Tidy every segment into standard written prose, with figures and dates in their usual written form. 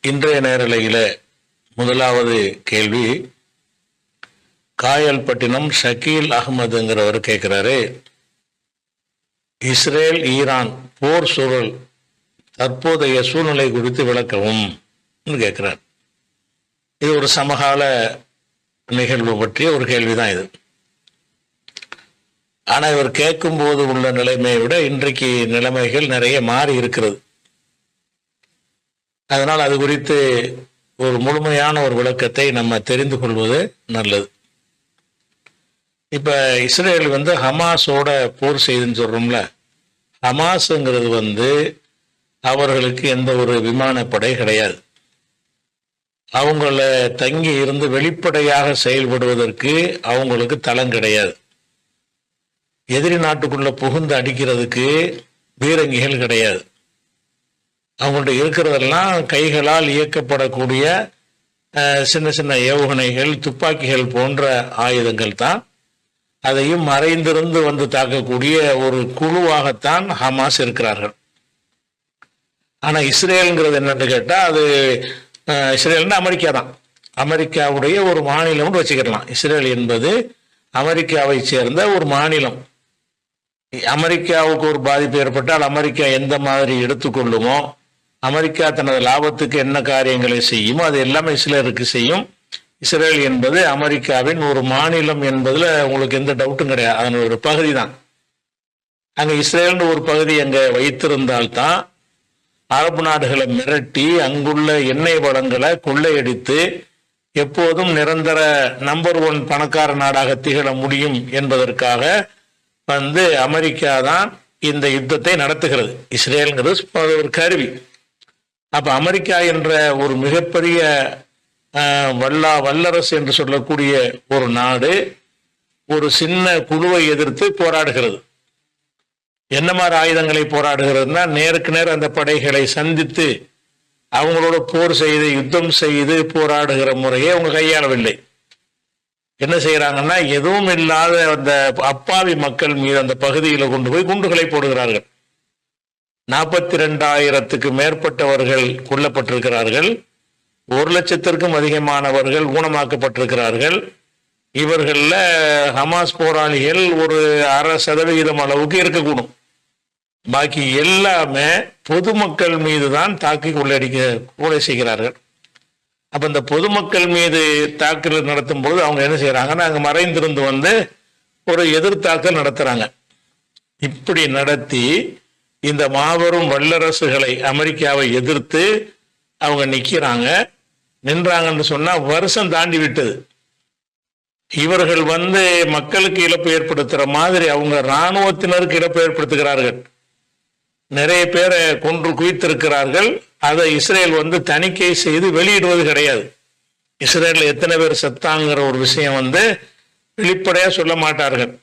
இன்றைய நேரலையில முதலாவது கேள்வி, காயல்பட்டினம் ஷக்கீல் அகமதுங்கிறவர் கேட்கிறாரு, இஸ்ரேல் ஈரான் போர் சூழல் தற்போதைய சூழ்நிலை குறித்து விளக்கவும் கேட்கிறார். இது ஒரு சமகால நிகழ்வு பற்றிய ஒரு கேள்விதான் இது. ஆனா இவர் கேட்கும் போது உள்ள நிலைமையை விட இன்றைக்கு நிலைமைகள் நிறைய மாறி இருக்கிறது. அதனால் அது குறித்து ஒரு முழுமையான ஒரு விளக்கத்தை நம்ம தெரிந்து கொள்வது நல்லது. இப்ப இஸ்ரேல் ஹமாஸோட போர் செய்துன்னு சொல்றோம்ல, ஹமாஸுங்கிறது அவர்களுக்கு எந்த ஒரு விமானப்படை கிடையாது. அவங்கள தங்கி இருந்து வெளிப்படையாக செயல்படுவதற்கு அவங்களுக்கு தளம் கிடையாது. எதிரி நாட்டுக்குள்ள புகுந்து அடிக்கிறதுக்கு பீரங்கிகள் கிடையாது. அவங்கள்ட்ட இருக்கிறதெல்லாம் கைகளால் இயக்கப்படக்கூடிய சின்ன சின்ன ஏவுகணைகள், துப்பாக்கிகள் போன்ற ஆயுதங்கள் தான். அதையும் மறைந்திருந்து தாக்கக்கூடிய ஒரு குழுவாகத்தான் ஹமாஸ் இருக்கிறார்கள். ஆனா இஸ்ரேலுங்கிறது என்னன்னு கேட்டா, அது இஸ்ரேல்னா அமெரிக்கா தான். அமெரிக்காவுடைய ஒரு மாநிலம்னு வச்சுக்கலாம். இஸ்ரேல் என்பது அமெரிக்காவை சேர்ந்த ஒரு மாநிலம். அமெரிக்காவுக்கு ஒரு பாதிப்பு ஏற்பட்டால் அமெரிக்கா எந்த மாதிரி எடுத்துக்கொள்ளுமோ, அமெரிக்கா தனது லாபத்துக்கு என்ன காரியங்களை செய்யுமோ அது எல்லாமே இஸ்ரேலுக்கு செய்யும். இஸ்ரேல் என்பது அமெரிக்காவின் ஒரு மாநிலம் என்பதுல உங்களுக்கு எந்த டவுட்டும் கிடையாது. அதன் ஒரு பகுதி தான். அங்க இஸ்ரேல்னு ஒரு பகுதி அங்க வைத்திருந்தால்தான் அரபு நாடுகளை மிரட்டி அங்குள்ள எண்ணெய் வளங்களை கொள்ளையடித்து எப்போதும் நிரந்தர நம்பர் 1 பணக்கார நாடாக திகழ முடியும் என்பதற்காக அமெரிக்கா தான் இந்த யுத்தத்தை நடத்துகிறது. இஸ்ரேலுங்கிறது ஒரு கருவி. அப்ப அமெரிக்கா என்ற ஒரு மிகப்பெரிய வல்லரசு என்று சொல்லக்கூடிய ஒரு நாடு ஒரு சின்ன குழுவை எதிர்த்து போராடுகிறது. என்ன மாதிரி ஆயுதங்களை போராடுகிறதுனா, நேருக்கு நேர் அந்த படைகளை சந்தித்து அவங்களோட போர் செய்து யுத்தம் செய்து போராடுகிற முறையை அவங்க கையாளவில்லை. என்ன செய்யறாங்கன்னா, எதுவும் இல்லாத அந்த அப்பாவி மக்கள் மீது அந்த பகுதியில் கொண்டு போய் குண்டுகளை போடுகிறார்கள். 42,000க்கு மேற்பட்டவர்கள் கொல்லப்பட்டிருக்கிறார்கள். 1,00,000க்கும் அதிகமானவர்கள் ஊனமாக்கப்பட்டிருக்கிறார்கள். இவர்கள ஹமாஸ் போராளிகள் ஒரு 0.5% அளவுக்கு இருக்கக்கூடும். பாக்கி எல்லாமே பொதுமக்கள் மீது தான் தாக்கி கொள்ளை செய்கிறார்கள். அப்ப இந்த பொதுமக்கள் மீது தாக்குதல் நடத்தும் பொழுது அவங்க என்ன செய்யறாங்கன்னா, அங்க மறைந்திருந்து ஒரு எதிர்த்தாக்கல் நடத்துறாங்க. இப்படி நடத்தி இந்த மாபெரும் வல்லரசுகளை அமெரிக்காவை எதிர்த்து அவங்க நின்றாங்கன்னு சொன்னா வருஷம் தாண்டி விட்டது. இவர்கள் மக்களுக்கு இழப்பு ஏற்படுத்துற மாதிரி அவங்க இராணுவத்தினருக்கு இழப்பு ஏற்படுத்துகிறார்கள். நிறைய பேரை கொன்று குவித்திருக்கிறார்கள். அதை இஸ்ரேல் தணிக்கை செய்து வெளியிடுவது கிடையாது. இஸ்ரேல்ல எத்தனை பேர் செத்தாங்கிற ஒரு விஷயம் வெளிப்படையா சொல்ல மாட்டார்கள்.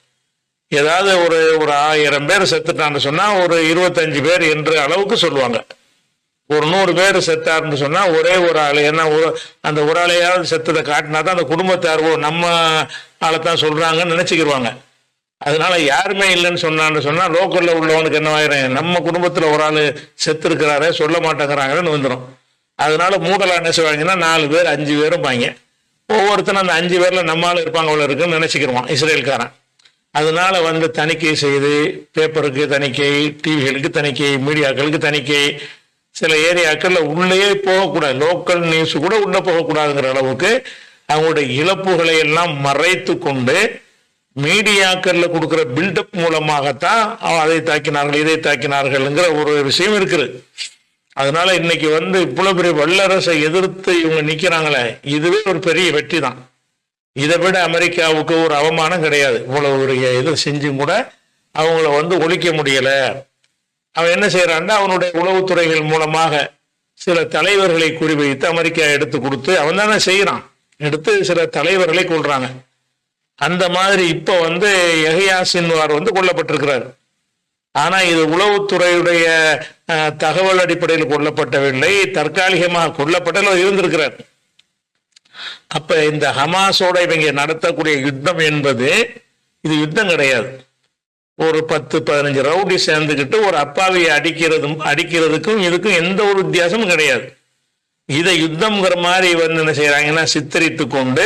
ஏதாவது ஒரு 1000 பேர் செத்துட்டான்னு சொன்னா ஒரு 25 பேர் என்ற அளவுக்கு சொல்லுவாங்க. ஒரு 100 பேர் செத்தாருன்னு சொன்னா ஒரே ஒரு ஆள், ஏன்னா அந்த ஒரு ஆளையாவது செத்ததை காட்டினா தான் அந்த குடும்பத்தார்வோ நம்ம ஆளைத்தான் சொல்றாங்கன்னு நினைச்சுக்கிடுவாங்க. அதனால யாருமே இல்லைன்னு சொன்னா லோக்கல்ல உள்ளவனுக்கு என்னவாயிரும், நம்ம குடும்பத்துல ஒரு ஆள் செத்து இருக்கிறாரே சொல்ல மாட்டேங்கிறாங்கன்னு வந்துடும். அதனால மூடலா என்ன செய்வாங்கன்னா 4 பேர் 5 பேரும் பாங்க. ஒவ்வொருத்தரும் அந்த 5 பேர்ல நம்ம ஆள் இருப்பாங்க அவ்வளோ இருக்குன்னு நினைச்சுக்கிடுவான் இஸ்ரேல்காரன். அதனால தணிக்கை செய்து பேப்பருக்கு தணிக்கை, டிவிகளுக்கு தணிக்கை, மீடியாக்களுக்கு தணிக்கை, சில ஏரியாக்கள்ல உள்ளே போகக்கூடாது, லோக்கல் நியூஸ் கூட உள்ள போகக்கூடாதுங்கிற அளவுக்கு அவங்களுடைய இழப்புகளை எல்லாம் மறைத்து கொண்டு மீடியாக்கள்ல கொடுக்கிற பில்டப் மூலமாகத்தான் அதை தாக்கினார்கள் இதை தாக்கினார்கள்ங்கிற ஒரு விஷயம் இருக்குது. அதனால இன்னைக்கு இவ்வளவு பெரிய வல்லரசை எதிர்த்து இவங்க நிக்கிறாங்களே, இதுவே ஒரு பெரிய வெற்றி தான். இதை விட அமெரிக்காவுக்கு ஒரு அவமானம் கிடையாது. இவ்வளவு ஒரு இது செஞ்சும் கூட அவங்கள ஒழிக்க முடியல. அவன் என்ன செய்யறான்னா, அவனுடைய உளவுத்துறைகள் மூலமாக சில தலைவர்களை குறிவைத்து அமெரிக்கா எடுத்து கொடுத்து அவன் தானே செய்யறான், எடுத்து சில தலைவர்களை கொள்றாங்க. அந்த மாதிரி இப்ப யஹ்யா சின்வார் கொல்லப்பட்டிருக்கிறார். ஆனா இது உளவுத்துறையுடைய தகவல் அடிப்படையில் கொல்லப்படவில்லை, தற்காலிகமாக கொல்லப்பட்ட இருந்திருக்கிறார். அப்ப இந்த ஹமாஸோட இவங்க நடத்தக்கூடிய யுத்தம் என்பது இது யுத்தம் கிடையாது. ஒரு 10-15 ரவுடி சேர்ந்துக்கிட்டு ஒரு அப்பாவியை அடிக்கிறதுக்கும் இதுக்கும் எந்த ஒரு வித்தியாசமும் கிடையாது. இதை யுத்தம்ங்கிற மாதிரி என்ன செய்யறாங்கன்னா சித்தரித்து கொண்டு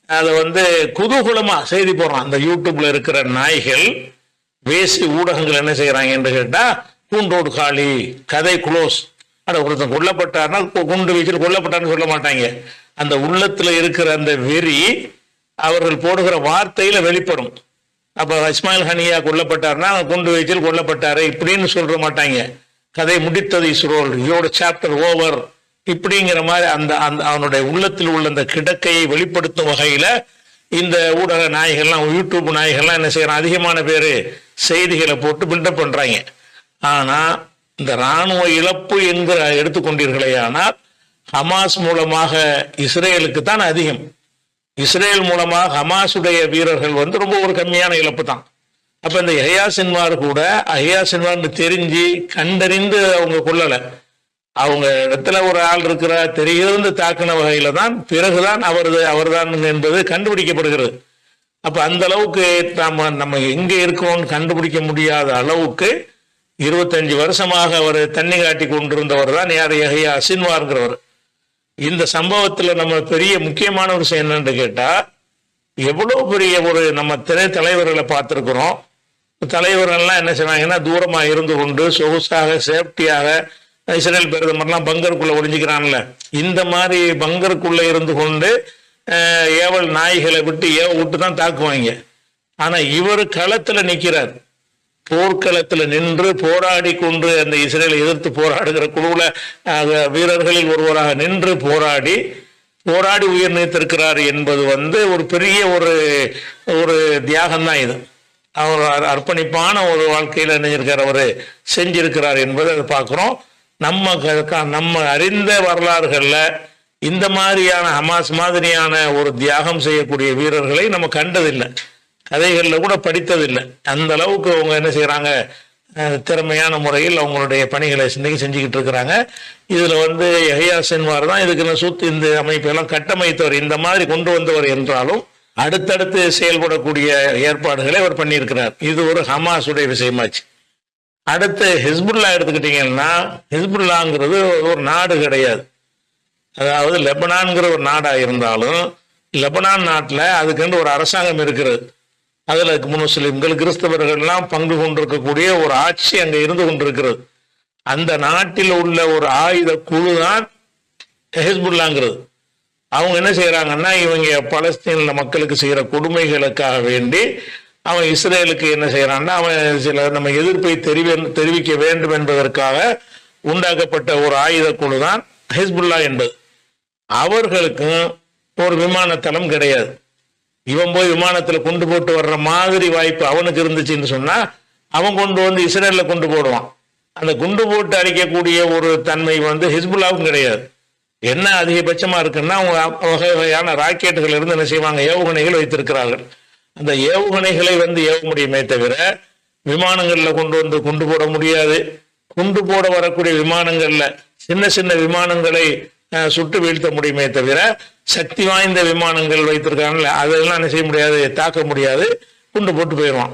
அதை குதூகலமா செய்தி போடுறான். அந்த யூடியூப்ல இருக்கிற நாய்கள் வேசி ஊடகங்கள் என்ன செய்யறாங்க என்று கேட்டா, கூண்டோடு காலி, கதை குளோஸ். ஒருத்தன் கொல்லப்பட்டார்னா குண்டு வீச்சில் கொல்லப்பட்டார்னு சொல்ல மாட்டாங்க. அந்த உள்ளத்துல இருக்கிற அந்த வெறி அவர்கள் போடுகிற வார்த்தையில வெளிப்படும். அப்ப இஸ்மாயில் ஹனியா கொல்லப்பட்டார்னா குண்டு வீச்சில் கொல்லப்பட்டாரு இப்படின்னு சொல்ல மாட்டாங்க. கதை முடித்தது, இஸ்ரோல், இதோட சாப்டர் ஓவர் இப்படிங்கிற மாதிரி அந்த அவனுடைய உள்ளத்தில் உள்ள அந்த கிடக்கையை வெளிப்படுத்தும் வகையில இந்த ஊடக நாய்கள்லாம், யூடியூப் நாய்கள்லாம் என்ன செய்யறான், அதிகமான பேரு செய்திகளை போட்டு பில்டப் பண்றாங்க. ஆனா இந்த இராணுவ இழப்பு என்கிற எடுத்துக்கொண்டீர்களே, ஆனால் ஹமாஸ் மூலமாக இஸ்ரேலுக்கு தான் அதிகம். இஸ்ரேல் மூலமாக ஹமாஸுடைய வீரர்கள் ரொம்ப ஒரு கம்மியான இழப்பு தான். அப்ப இந்த யஹ்யா சின்வார் கூட யஹ்யா சின்வார்னு தெரிஞ்சு கண்டறிந்து அவங்க கொள்ளல. அவங்க இடத்துல ஒரு ஆள் இருக்கிற தெரிகிறது தாக்கின வகையில தான் பிறகுதான் அவர்தான் என்பது கண்டுபிடிக்கப்படுகிறது. அப்ப அந்த அளவுக்கு நம்ம எங்க இருக்கோம்னு கண்டுபிடிக்க முடியாத அளவுக்கு 25 வருஷமாக அவர் தண்ணி காட்டி கொண்டிருந்தவர் தான் யார், யஹ்யா சின்வார்ங்கிறவர். இந்த சம்பவத்துல நம்ம பெரிய முக்கியமான ஒரு விஷயம் என்னன்னு கேட்டா, எவ்வளவு பெரிய ஒரு நம்ம தலைவர்களை பார்த்திருக்கிறோம். தலைவர்கள்லாம் என்ன செய்வாங்கன்னா தூரமா இருந்து கொண்டு சொகுசாக சேஃப்டியாக, இஸ்ரேல் பிரதமர்லாம் பங்கருக்குள்ள ஒளிஞ்சுக்கிறான்ல, இந்த மாதிரி பங்கருக்குள்ள இருந்து கொண்டு ஏவல் நாய்களை விட்டு தான் தாக்குவாங்க. ஆனா இவர் களத்துல நிக்கிறார், போர்க்களத்துல நின்று போராடி கொண்டு அந்த இஸ்ரேலை எதிர்த்து போராடுகிற குழுவுல வீரர்களில் ஒருவராக நின்று போராடி உயிர் நீத்திருக்கிறார் என்பது ஒரு பெரிய ஒரு தியாகம் தான். இது அவர் அர்ப்பணிப்பான ஒரு வாழ்க்கையில நினைஞ்சிருக்கார், அவரு செஞ்சிருக்கிறார் என்பதை அதை பார்க்கிறோம். நம்ம அறிந்த வரலாறுகள்ல இந்த மாதிரியான ஹமாஸ் மாதிரியான ஒரு தியாகம் செய்யக்கூடிய வீரர்களை நம்ம கண்டதில்லை, கதைகள்ல கூட படித்ததில்லை. அந்த அளவுக்கு அவங்க என்ன செய்யறாங்க, திறமையான முறையில் அவங்களுடைய பணிகளை செஞ்சுக்கிட்டு இருக்கிறாங்க. இதுல யஹ்யா சின்வார் தான் இதுக்கு இந்த அமைப்பெல்லாம் கட்டமைத்தவர், இந்த மாதிரி கொண்டு வந்தவர் என்றாலும் அடுத்தடுத்து செயல்படக்கூடிய ஏற்பாடுகளை அவர் பண்ணியிருக்கிறார். இது ஒரு ஹமாஸுடைய விஷயமாச்சு. அடுத்து ஹிஸ்புல்லா எடுத்துக்கிட்டீங்கன்னா, ஹிஸ்புல்லாங்கிறது ஒரு நாடு கிடையாது. அதாவது லெபனான்கிற ஒரு நாடா இருந்தாலும் லெபனான் நாட்டில் அதுக்கு ஒரு அரசாங்கம் இருக்கிறது. அதுல முஸ்லிம்கள் கிறிஸ்தவர்கள்லாம் பங்கு கொண்டிருக்கக்கூடிய ஒரு ஆட்சி அங்க இருந்து கொண்டிருக்கிறது. அந்த நாட்டில் உள்ள ஒரு ஆயுத குழு தான் ஹிஸ்புல்லாங்கிறது. அவங்க என்ன செய்யறாங்கன்னா, இவங்க பலஸ்தீன மக்களுக்கு செய்யற கொடுமைகளுக்காக வேண்டி அவன் இஸ்ரேலுக்கு என்ன செய்யறான்னா, அவன் சில நம்ம எதிர்ப்பை தெரிவிக்க வேண்டும் என்பதற்காக உண்டாக்கப்பட்ட ஒரு ஆயுத குழு தான் ஹிஸ்புல்லா என்பது. அவர்களுக்கும் ஒரு விமான தளம் கிடையாது. இவன் போய் விமானத்துல கொண்டு போட்டு வர்ற மாதிரி வாய்ப்பு அவனுக்கு இருந்துச்சுன்னு சொன்னா அவன் கொண்டு இஸ்ரேல்ல கொண்டு போடுவான். அந்த குண்டு போட்டு அடிக்கக்கூடிய ஒரு தன்மை ஹிஸ்புல்லாவுக்கும் கிடையாது. என்ன அதிகபட்சமா இருக்குன்னா, வகை வகையான ராக்கெட்டுகள் இருந்து என்ன செய்வாங்க, ஏவுகணைகள் வைத்திருக்கிறார்கள். அந்த ஏவுகணைகளை ஏவ முடியுமே தவிர விமானங்கள்ல கொண்டு போட முடியாது. கொண்டு போட வரக்கூடிய விமானங்கள்ல சின்ன சின்ன விமானங்களை சுட்டு வீழ்த்த முடியுமே தவிர சக்தி வாய்ந்த விமானங்கள் வைத்திருக்காங்கல்ல, அதெல்லாம் என்ன செய்ய முடியாது, தாக்க முடியாது, குண்டு போட்டு போயிடுவான்.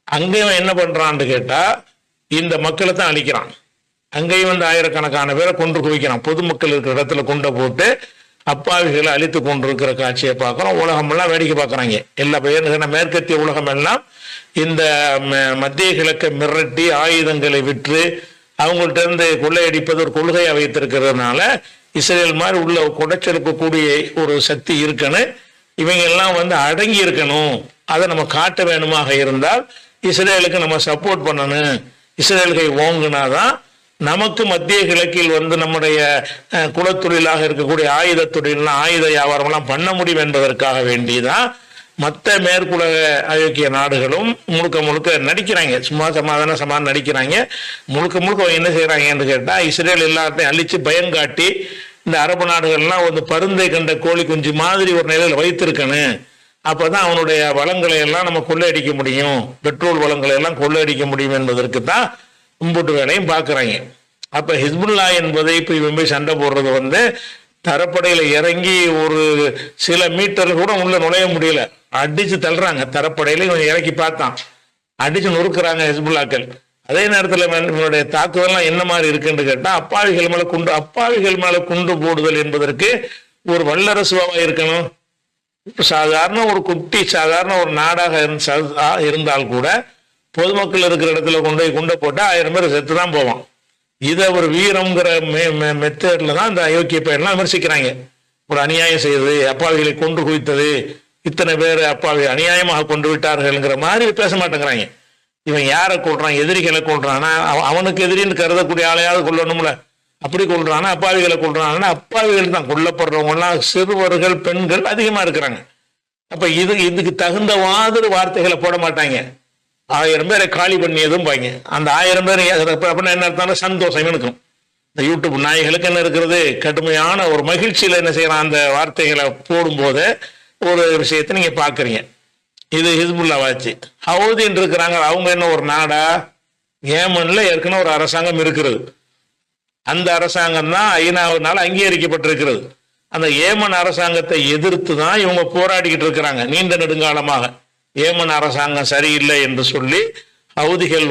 அங்கேயும் என்ன பண்றான்னு கேட்டா, இந்த மக்களை தான் அழிக்கிறான். அங்கேயும் ஆயிரக்கணக்கான பேரை கொன்று குவிக்கிறான். பொதுமக்கள் இருக்கிற இடத்துல குண்டை போட்டு அப்பாவிகளை அழித்து கொண்டிருக்கிற காட்சியை பார்க்கிறோம். உலகம் எல்லாம் வேடிக்கை பார்க்கறாங்க. எல்லா பேரும் மேற்கத்திய உலகம் எல்லாம் இந்த மத்திய கிழக்கை மிரட்டி ஆயுதங்களை விற்று அவங்கள்ட்ட இருந்து கொள்ளையடிப்பது ஒரு கொள்கையை வைத்திருக்கிறதுனால இஸ்ரேல் மாதிரி உள்ள குடைச்செலுக்கக்கூடிய ஒரு சக்தி இருக்கணும். இவங்க எல்லாம் அடங்கி இருக்கணும். அதை நம்ம காட்ட வேணுமாக இருந்தால் இஸ்ரேலுக்கு நம்ம சப்போர்ட் பண்ணணும். இஸ்ரேலுக்கு ஓங்குனாதான் நமக்கு மத்திய கிழக்கில் நம்முடைய குலத்தொழிலாக இருக்கக்கூடிய ஆயுத தொழிலாம் ஆயுத வியாபாரம்லாம் பண்ண முடியும் என்பதற்காக வேண்டிதான் மற்ற மேற்குலக ஐரோப்பிய நாடுகளும் முழுக்க நடிக்கிறாங்க. சும்மா சமாதானம் நடிக்கிறாங்க. முழுக்க என்ன செய்யறாங்கன்னு கேட்டா, இஸ்ரேல் எல்லாத்தையும் அழிச்சு பயங்காட்டி இந்த அரபு நாடுகள்லாம் பருந்தை கண்ட கோழி குஞ்சு மாதிரி ஒரு நிலையில வைத்திருக்கணும். அப்பதான் அவனுடைய வளங்களை எல்லாம் நம்ம கொள்ளையடிக்க முடியும், பெட்ரோல் வளங்களை எல்லாம் கொள்ளையடிக்க முடியும் என்பதற்கு தான் கும்பிட்டு வேலையும் பார்க்குறாங்க. அப்போ ஹிஸ்புல்லா என்பதை இப்போ இவன் போய் சண்டை போடுறது தரப்படையில் இறங்கி ஒரு சில மீட்டர் கூட உள்ள நுழைய முடியல, அடிச்சு தள்ளுறாங்க. தரப்படையில் இவன் இறக்கி பார்த்தான், அடிச்சு நொறுக்குறாங்க ஹிஸ்புல்லாக்கள். அதே நேரத்தில் இவனுடைய தாக்குதல்லாம் என்ன மாதிரி இருக்குன்னு கேட்டா, அப்பாவிகள் மேல குண்டு போடுதல் என்பதற்கு ஒரு வல்லரசுவா இருக்கணும். இப்ப சாதாரண ஒரு குட்டி சாதாரண ஒரு நாடாக இருந்தால் கூட பொதுமக்கள் இருக்கிற இடத்துல கொண்டு போய் குண்டை போட்டா 1000 பேர் செத்து தான் போவான். இதை ஒரு வீரம்ங்கிற மெத்தட்ல தான் இந்த அயோக்கிய பெயர்லாம் விமர்சிக்கிறாங்க. ஒரு அநியாயம் செய்தது, அப்பாவிகளை கொண்டு குவித்தது, இத்தனை பேர் அப்பாவி அநியாயமாக கொண்டு விட்டார்கள்ங்கிற மாதிரி பேச மாட்டேங்கிறாங்க. இவன் யாரை கொள்றான்? எதிரிகளை கொள்றான்னா, அவனுக்கு எதிரின்னு கருதக்கூடிய ஆளையாவது கொள்ளணும்ல. அப்படி கொள்றானா? அப்பாவிகளை கொள்றான்னா, அப்பாவிகள் தான் கொல்லப்படுறவங்கலாம் சிறுவர்கள், பெண்கள் அதிகமா இருக்கிறாங்க. அப்ப இதுக்கு தகுந்த மாதிரி வார்த்தைகளை போட மாட்டாங்க. 1000 பேரை காலி பண்ணியதும் பாங்க. அந்த 1000 பேர் அப்படின்னா என்ன அர்த்தம்? சந்தோஷம் இருக்கும். இந்த யூடியூப் நாய்களுக்கு என்ன இருக்கிறது? கடுமையான ஒரு மகிழ்ச்சியில என்ன செய்யறான்? அந்த வார்த்தைகளை போடும்போது ஒரு விஷயத்தை நீங்க பாக்குறீங்க. இது ஹிஸ்புல்லா வாச்சு. ஹவுதின்னு இருக்கிறாங்க. அவங்க என்ன ஒரு நாடா? ஏமன்ல ஏற்கனவே ஒரு அரசாங்கம் இருக்கிறது. அந்த அரசாங்கம் தான் ஐநாவினால அங்கீகரிக்கப்பட்டிருக்கிறது. அந்த ஏமன் அரசாங்கத்தை எதிர்த்து தான் இவங்க போராடிக்கிட்டு இருக்கிறாங்க நீண்ட நெடுங்காலமாக. ஏமன் அரசாங்கம் சரியில்லை என்று சொல்லி ஹவுதிகள்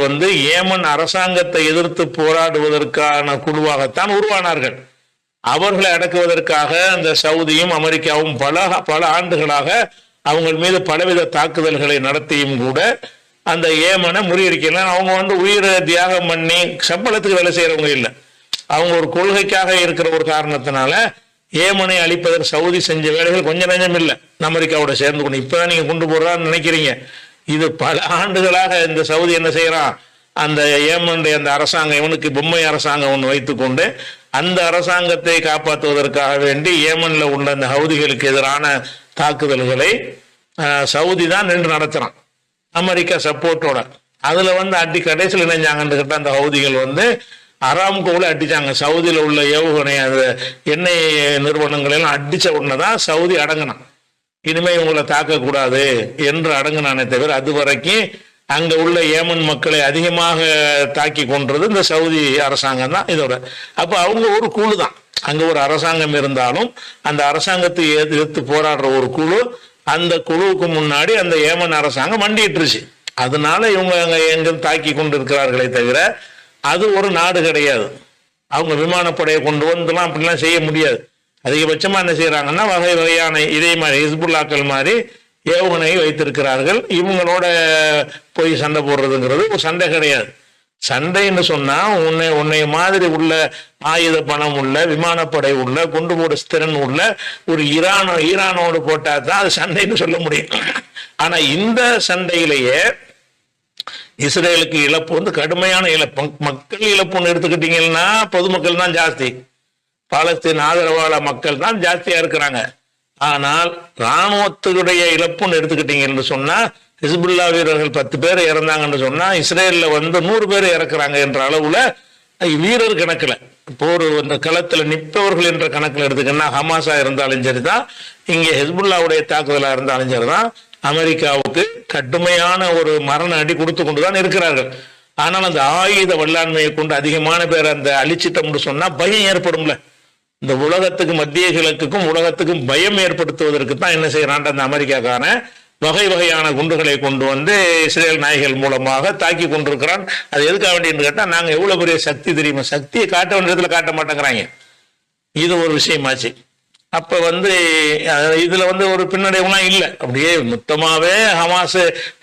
ஏமன் அரசாங்கத்தை எதிர்த்து போராடுவதற்கான குழுவாகத்தான் உருவானார்கள். அவர்களை அடக்குவதற்காக அந்த சவுதியும் அமெரிக்காவும் பல ஆண்டுகளாக அவங்க மீது பலவித தாக்குதல்களை நடத்தியும் கூட அந்த ஏமனை முறியடிக்கல. அவங்க உயிரை தியாகம் பண்ணி சம்பளத்துக்கு வேலை செய்யறவங்க இல்லை. அவங்க ஒரு கொள்கைக்காக இருக்கிற ஒரு காரணத்தினால ஏமனை அழிப்பதற்கு சவுதி செஞ்ச வேலைகள் கொஞ்சம் நஞ்சம் இல்லை. அமெரிக்காவோட சேர்ந்து கொண்டு இப்பதான் நீங்க கொண்டு போடுறான்னு நினைக்கிறீங்க. இது பல ஆண்டுகளாக இந்த சவுதி என்ன செய்யறான்? அந்த ஏமனுடைய அந்த அரசாங்கம், இவனுக்கு பொம்மை அரசாங்கம் ஒன்று வைத்துக்கொண்டு அந்த அரசாங்கத்தை காப்பாற்றுவதற்காக வேண்டி ஏமன்ல உள்ள அந்த ஹவுதிகளுக்கு எதிரான தாக்குதல்களை சவுதி தான் நின்று நடத்துறான், அமெரிக்கா சப்போர்ட்டோட. அதுல கடைசியில் இணைஞ்சாங்கன்னு கேட்ட அந்த ஹவுதிகள் அராம்கோவில் அடிச்சாங்க. சவுதியில் உள்ள ஏவுகணை அந்த எண்ணெய் நிறுவனங்கள் எல்லாம் அடிச்ச உடனே தான் சவுதி அடங்கினான். இனிமே இவங்களை தாக்கக்கூடாது என்று அடங்கினானே தவிர அது வரைக்கும் அங்க உள்ள ஏமன் மக்களை அதிகமாக தாக்கி கொன்றது இந்த சவுதி அரசாங்கம் தான் இதோட. அப்ப அவங்க ஒரு குழு தான். அங்க ஒரு அரசாங்கம் இருந்தாலும் அந்த அரசாங்கத்தை எதிர்த்து போராடுற ஒரு குழு, அந்த குழுவுக்கு முன்னாடி அந்த ஏமன் அரசாங்கம் மண்டிட்டுருச்சு. அதனால இவங்க அங்க எங்க தாக்கி கொண்டு இருக்கிறார்களே தவிர அது ஒரு நாடு கிடையாது. அவங்க விமானப்படையை கொண்டு வந்துலாம் அப்படிலாம் செய்ய முடியாது. அதிகபட்சமா என்ன செய்யறாங்கன்னா வகை வகையான இதே மாதிரி ஹிஸ்புல்லாக்கள் மாதிரி ஏவுகணையை வைத்திருக்கிறார்கள். இவங்களோட போய் சண்டை போடுறதுங்கிறது ஒரு சண்டை கிடையாது. சண்டைன்னு சொன்னா உன்னை மாதிரி உள்ள ஆயுத பணம் உள்ள விமானப்படை உள்ள கொண்டு போட திறன் உள்ள ஒரு ஈரானோடு போட்டா தான் அது சண்டைன்னு சொல்ல முடியும். ஆனா இந்த சண்டையிலேயே இஸ்ரேலுக்கு இழப்பு கடுமையான இழப்பு. மக்கள் இழப்புன்னு எடுத்துக்கிட்டீங்கன்னா பொதுமக்கள் தான் ஜாஸ்தி, பாலஸ்தீன் ஆதரவாளர் மக்கள் தான் ஜாஸ்தியா இருக்கிறாங்க. ஆனால் இராணுவத்துடைய இழப்புன்னு எடுத்துக்கிட்டீங்கன்னு சொன்னா ஹிஸ்புல்லா வீரர்கள் 10 பேர் இறந்தாங்கன்னு சொன்னா இஸ்ரேல்ல 100 பேர் இறக்குறாங்க என்ற அளவுல வீரர் கணக்குல போர் அந்த களத்துல நிற்பவர்கள் என்ற கணக்குல எடுத்துக்கின்னா ஹமாஸா இருந்தாலும் சரிதான், இங்க ஹிஸ்புல்லாவுடைய தாக்குதலா இருந்தாலும் சரிதான், அமெரிக்காவுக்கு கடுமையான ஒரு மரண அடி கொடுத்து கொண்டுதான் இருக்கிறார்கள். ஆனால் அந்த ஆயுத வல்லாண்மையை கொண்டு அதிகமான பேர் அந்த அழிச்சிட்டோம்னு சொன்னா பயம் ஏற்படும்ல. இந்த உலகத்துக்கு மத்திய கிழக்குக்கும் உலகத்துக்கும் பயம் ஏற்படுத்துவதற்கு தான் என்ன செய்யறான் அந்த அமெரிக்காக்கான வகை வகையான குண்டுகளை கொண்டு இஸ்ரேல் நாய்கள் மூலமாக தாக்கி கொண்டிருக்கிறான். அது எதுக்காக வேண்டியன்னு கேட்டா, நாங்க எவ்வளவு பெரிய சக்தி தெரியுமா, சக்தியை காட்ட வேண்டியதுல காட்ட மாட்டேங்கிறாங்க. இது ஒரு விஷயமாச்சு. அப்ப இதுல ஒரு பின்னடைவுலாம் இல்லை. அப்படியே மொத்தமாவே ஹமாஸ்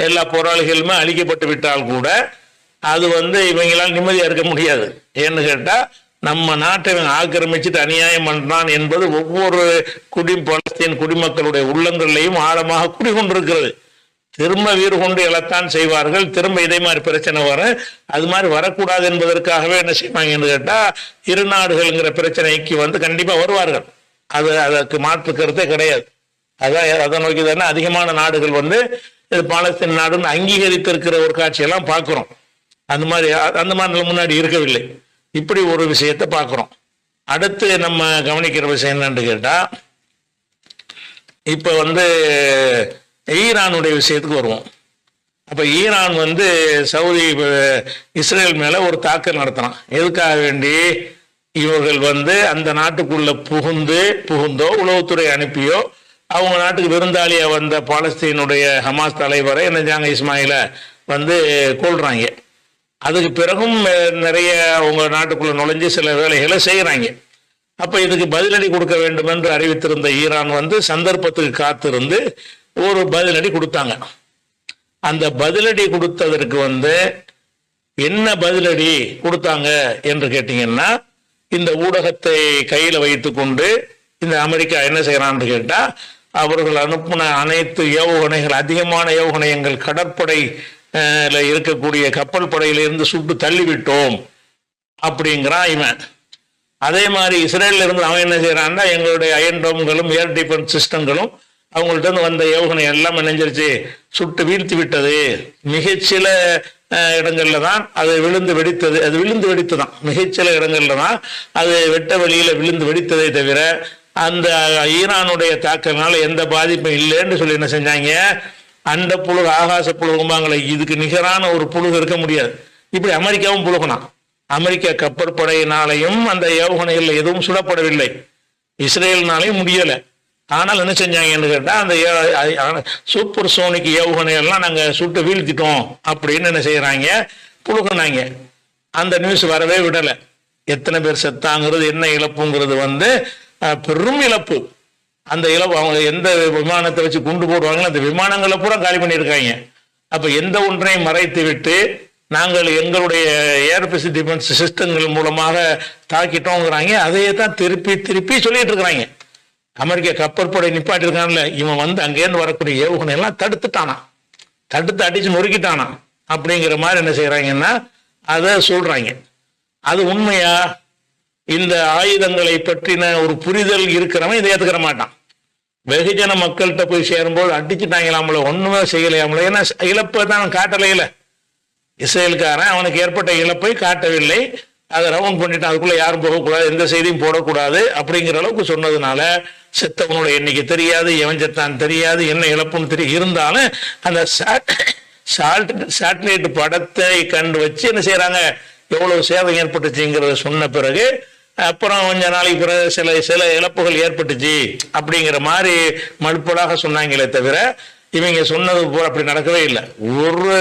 எல்லா போராளிகளுமே அழிக்கப்பட்டு விட்டால் கூட அது இவங்களால் நிம்மதியா இருக்க முடியாது. ஏன்னு கேட்டா, நம்ம நாட்டை ஆக்கிரமிச்சுட்டு அநியாயம் பண்றான் என்பது ஒவ்வொரு பாலஸ்தீன் குடிமக்களுடைய உள்ளங்களிலையும் ஆழமாக குடிகொண்டிருக்கிறது. திரும்ப வீறு கொண்டு எழத்தான் செய்வார்கள். திரும்ப இதே மாதிரி பிரச்சனை வரும். அது மாதிரி வரக்கூடாது என்பதற்காகவே என்ன செய்வாங்கன்னு கேட்டா, இரு நாடுகள்ங்கிற பிரச்சனைக்கு கண்டிப்பா வருவார்கள். அதற்கு மாற்று கருத்தே கிடையாது. அதை நோக்கி தானே அதிகமான நாடுகள் இது பாலஸ்தீன் நாடுன்னு அங்கீகரித்திருக்கிற ஒரு காட்சியெல்லாம் பார்க்கிறோம். அந்த மாதிரி முன்னாடி இருக்கவில்லை. இப்படி ஒரு விஷயத்தை பார்க்கிறோம். அடுத்து நம்ம கவனிக்கிற விஷயம் என்னன்னு கேட்டா, இப்ப ஈரானுடைய விஷயத்துக்கு வருவோம். அப்ப ஈரான் சவுதி இஸ்ரேல் மேல ஒரு தாக்கல் நடத்தினான். எதுக்காக வேண்டி? இவர்கள் அந்த நாட்டுக்குள்ள புகுந்தோ உளவுத்துறை அனுப்பியோ அவங்க நாட்டுக்கு விருந்தாளியா வந்த பாலஸ்தீனுடைய ஹமாஸ் தலைவரை என்ன இஸ்மாயில கொள்றாங்க. அதுக்கு பிறகும் நிறைய உங்க நாட்டுக்குள்ள நுழைஞ்சு சில வேலைகளை செய்கிறாங்க. அப்ப இதுக்கு பதிலடி கொடுக்க வேண்டும் என்று அறிவித்திருந்த ஈரான் வந்து சந்தர்ப்பத்துக்கு காத்திருந்து ஒரு பதிலடி கொடுத்தாங்க. அந்த பதிலடி கொடுத்ததற்கு வந்து என்ன பதிலடி கொடுத்தாங்க என்று கேட்டீங்கன்னா, இந்த ஊடகத்தை கையில வைத்து கொண்டு இந்த அமெரிக்கா என்ன செய்யறான்னு கேட்டா, அவர்கள் அனுப்பின அனைத்து ஏவுகணைகள், அதிகமான ஏவுகணைகள் கடற்படை இருக்கக்கூடிய கப்பல் படையிலிருந்து சுட்டு தள்ளிவிட்டோம் அப்படிங்கிறான் இவன். அதே மாதிரி இஸ்ரேல்ல இருந்து அவன் என்ன செய்யறான்னா, எங்களுடைய அயன் டோம்களும் ஏர் டிஃபென்ஸ் சிஸ்டங்களும் அவங்கள்ட்ட இருந்து வந்த ஏவுகணை எல்லாம் நினைஞ்சிருச்சு, சுட்டு வீழ்த்தி விட்டது. மிகச்சில இடங்கள்ல தான் அது விழுந்து வெடித்தது. அது விழுந்து வெடித்துதான், மிகச்சில இடங்கள்ல தான் அது வெட்ட வெளியில விழுந்து வெடித்ததை தவிர அந்த ஈரானுடைய தாக்கத்தினால எந்த பாதிப்பும் இல்லைன்னு சொல்லி என்ன செஞ்சாங்க, அண்ட புழுகு ஆகாச புழுகுமாங்களை இதுக்கு நிகரான ஒரு புழுகு இருக்க முடியாது. இப்படி அமெரிக்காவும் புழுகினான். அமெரிக்க கப்பற்படையினாலையும் அந்த ஏவுகணைகள் எதுவும் சுடப்படவில்லை, இஸ்ரேலினாலையும் முடியலை. ஆனால் என்ன செஞ்சாங்கன்னு கேட்டா, அந்த சூப்பர் சோனிக் ஏவுகணை எல்லாம் நாங்க சுட்டு வீழ்த்திட்டோம் அப்படின்னு என்ன செய்யறாங்க, புழுகுனாங்க. அந்த நியூஸ் வரவே விடலை. எத்தனை பேர் செத்தாங்கிறது, என்ன இழப்புங்கிறது வந்து பெரும் இழப்பு. அந்த இழப்பு அவங்க எந்த விமானத்தை வச்சு குண்டு போடுவாங்களோ அந்த விமானங்களை பூரா காலி பண்ணியிருக்காங்க. அப்ப எந்த ஒன்றையும் மறைத்து விட்டு நாங்கள் எங்களுடைய ஏர்பேஸ் டிஃபென்ஸ் சிஸ்டங்கள் மூலமாக தாக்கிட்டோங்கிறாங்க. அதையே தான் திருப்பி திருப்பி சொல்லிட்டு இருக்கிறாங்க. அமெரிக்க கப்பற்படை நிப்பாட்டிருக்கான்ல, இவன் வந்து அங்கேருந்து வரக்கூடிய ஏவுகணை எல்லாம் தடுத்துட்டானா, தடுத்து அடிச்சு நொறுக்கிட்டானா அப்படிங்கிற மாதிரி என்ன செய்யறாங்கன்னா அதை சொல்றாங்க. அது உண்மையா? இந்த ஆயுதங்களை பற்றின ஒரு புரிதல் இருக்கிறவன் இதை ஏத்துக்கிற மாட்டான். வெகுஜன மக்கள்கிட்ட போய் சேரும்போது அடிச்சுட்டாங்களாமல, ஒண்ணுமே செய்யலையாமல. ஏன்னா இழப்பை தான் காட்டலையில. இஸ்ரேலுக்காரன் அவனுக்கு ஏற்பட்ட இழப்பை காட்டவில்லை, அதை ரவுண்ட் பண்ணிட்டு அதுக்குள்ள யாரும் போகக்கூடாது, எந்த செய்தியும் போடக்கூடாது அப்படிங்கிற அளவுக்கு சொன்னதுனால செத்தவனோட எண்ணிக்கை தெரியாது, எவன் செத்தான் தெரியாது, என்ன இழப்புன்னு தெரியும். இருந்தாலும் அந்த சேட்டலைட் படத்தை கண்டு வச்சு என்ன செய்யறாங்க, எவ்வளவு சேதம் ஏற்பட்டுச்சுங்கிறத சொன்ன பிறகு அப்புறம் கொஞ்ச நாளைக்கு பிறகு சில இழப்புகள் ஏற்பட்டுச்சு அப்படிங்கிற மாதிரி மறுப்பலாக சொன்னாங்களே தவிர இவங்க சொன்னது போல அப்படி நடக்கவே இல்லை. ஒரு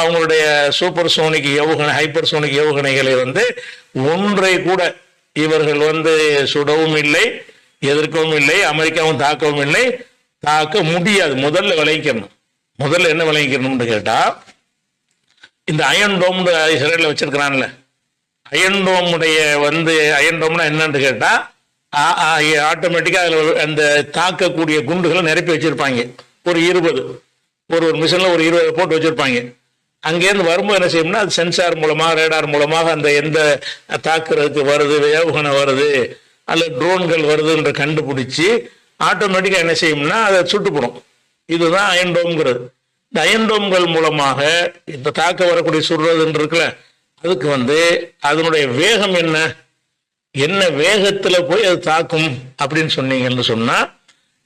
அவங்களுடைய சூப்பர் சோனிக் ஏவுகணை, ஹைப்பர் சோனிக் ஏவுகணைகளை வந்து ஒன்றை கூட இவர்கள் வந்து சுடவும் இல்லை, எதிர்க்கவும் இல்லை, அமெரிக்காவும் தாக்கவும் இல்லை, தாக்க முடியாது. முதல்ல விளைவிக்கணும். முதல்ல என்ன விளைவிக்கணும்னு கேட்டா, இந்த அயன் டோம் இஸ்ரேல்ல வச்சிருக்கிறான்ல, அயன் டோமுடைய வந்து அயன் டோம்னா என்னன்னு கேட்டா, ஆட்டோமேட்டிக்கா அதுல அந்த தாக்கக்கூடிய குண்டுகளை நிரப்பி வச்சிருப்பாங்க. ஒரு 20 ஒரு மிஷின்ல ஒரு 20 போட்டு வச்சிருப்பாங்க. அங்கேருந்து வரும்போது என்ன செய்யணும்னா, அது சென்சார் மூலமாக ரேடார் மூலமாக அந்த எந்த தாக்குறதுக்கு வருது, ஏவுகணை வருது அல்லது ட்ரோன்கள் வருதுன்ற கண்டுபிடிச்சி ஆட்டோமேட்டிக்கா என்ன செய்யும்னா அதை சுட்டுப்படும். இதுதான் அயன் டோம்ங்கிறது. இந்த அயன் டோம்கள் மூலமாக இப்ப தாக்க வரக்கூடிய சுடுறதுன்னு இருக்குல்ல, அதுக்கு வந்து அதனுடைய வேகம் என்ன, என்ன வேகத்துல போய் அது தாக்கும் அப்படின்னு சொன்னீங்கன்னு சொன்னா,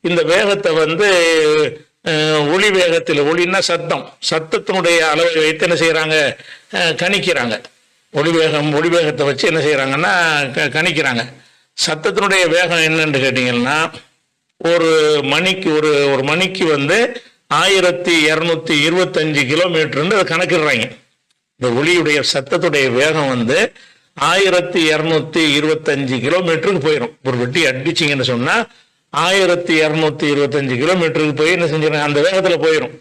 இந்த வேகத்தை வந்து ஒளி வேகத்தில், ஒளின்னா சத்தம், சத்தத்தினுடைய அளவை வைத்து என்ன செய்யறாங்க, கணிக்கிறாங்க. ஒளி வேகத்தை வச்சு என்ன செய்யறாங்கன்னா கணிக்கிறாங்க. சத்தத்தினுடைய வேகம் என்னன்னு கேட்டீங்கன்னா, ஒரு மணிக்கு ஒரு மணிக்கு வந்து 1225 கிலோமீட்டர்னு அதை கணக்கிடுறாங்க. இந்த ஒளியுடைய சத்தத்துடைய வேகம் வந்து 1225 கிலோமீட்டருக்கு போயிடும். ஒரு வெட்டி அடிச்சிங்கன்னு சொன்னா 1225 கிலோமீட்டருக்கு போய் என்ன செஞ்சிடும், அந்த வேகத்துல போயிடும்.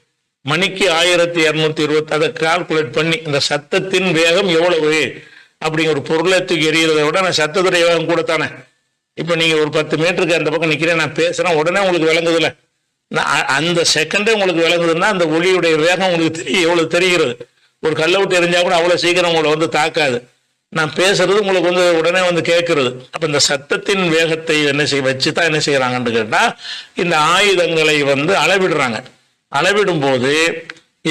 மணிக்கு 1220, அதை கால்குலேட் பண்ணி இந்த சத்தத்தின் வேகம் எவ்வளவு அப்படிங்கிற ஒரு பொருளை தூக்கி எறிகிறத விட நான் சத்தத்துடைய வேகம் கூட தானே. இப்ப நீங்க ஒரு 10 மீட்டருக்கு அந்த பக்கம் நிக்கிறேன், நான் பேசுறேன், உடனே உங்களுக்கு விளங்குதுல, அந்த செகண்டே உங்களுக்கு விளங்குதுன்னா அந்த ஒளியுடைய வேகம் உங்களுக்கு எவ்வளவு தெரிகிறது. ஒரு கல்லை விட்டு எரிஞ்சா கூட அவ்வளவு சீக்கிரம் உங்களை வந்து தாக்காது. நான் பேசுறது உங்களுக்கு வந்து உடனே வந்து கேட்கறது. அப்ப இந்த சத்தத்தின் வேகத்தை என்ன வச்சுதான் என்ன செய்யறாங்கன்னு கேட்டா, இந்த ஆயுதங்களை வந்து அளவிடுறாங்க. அளவிடும் போது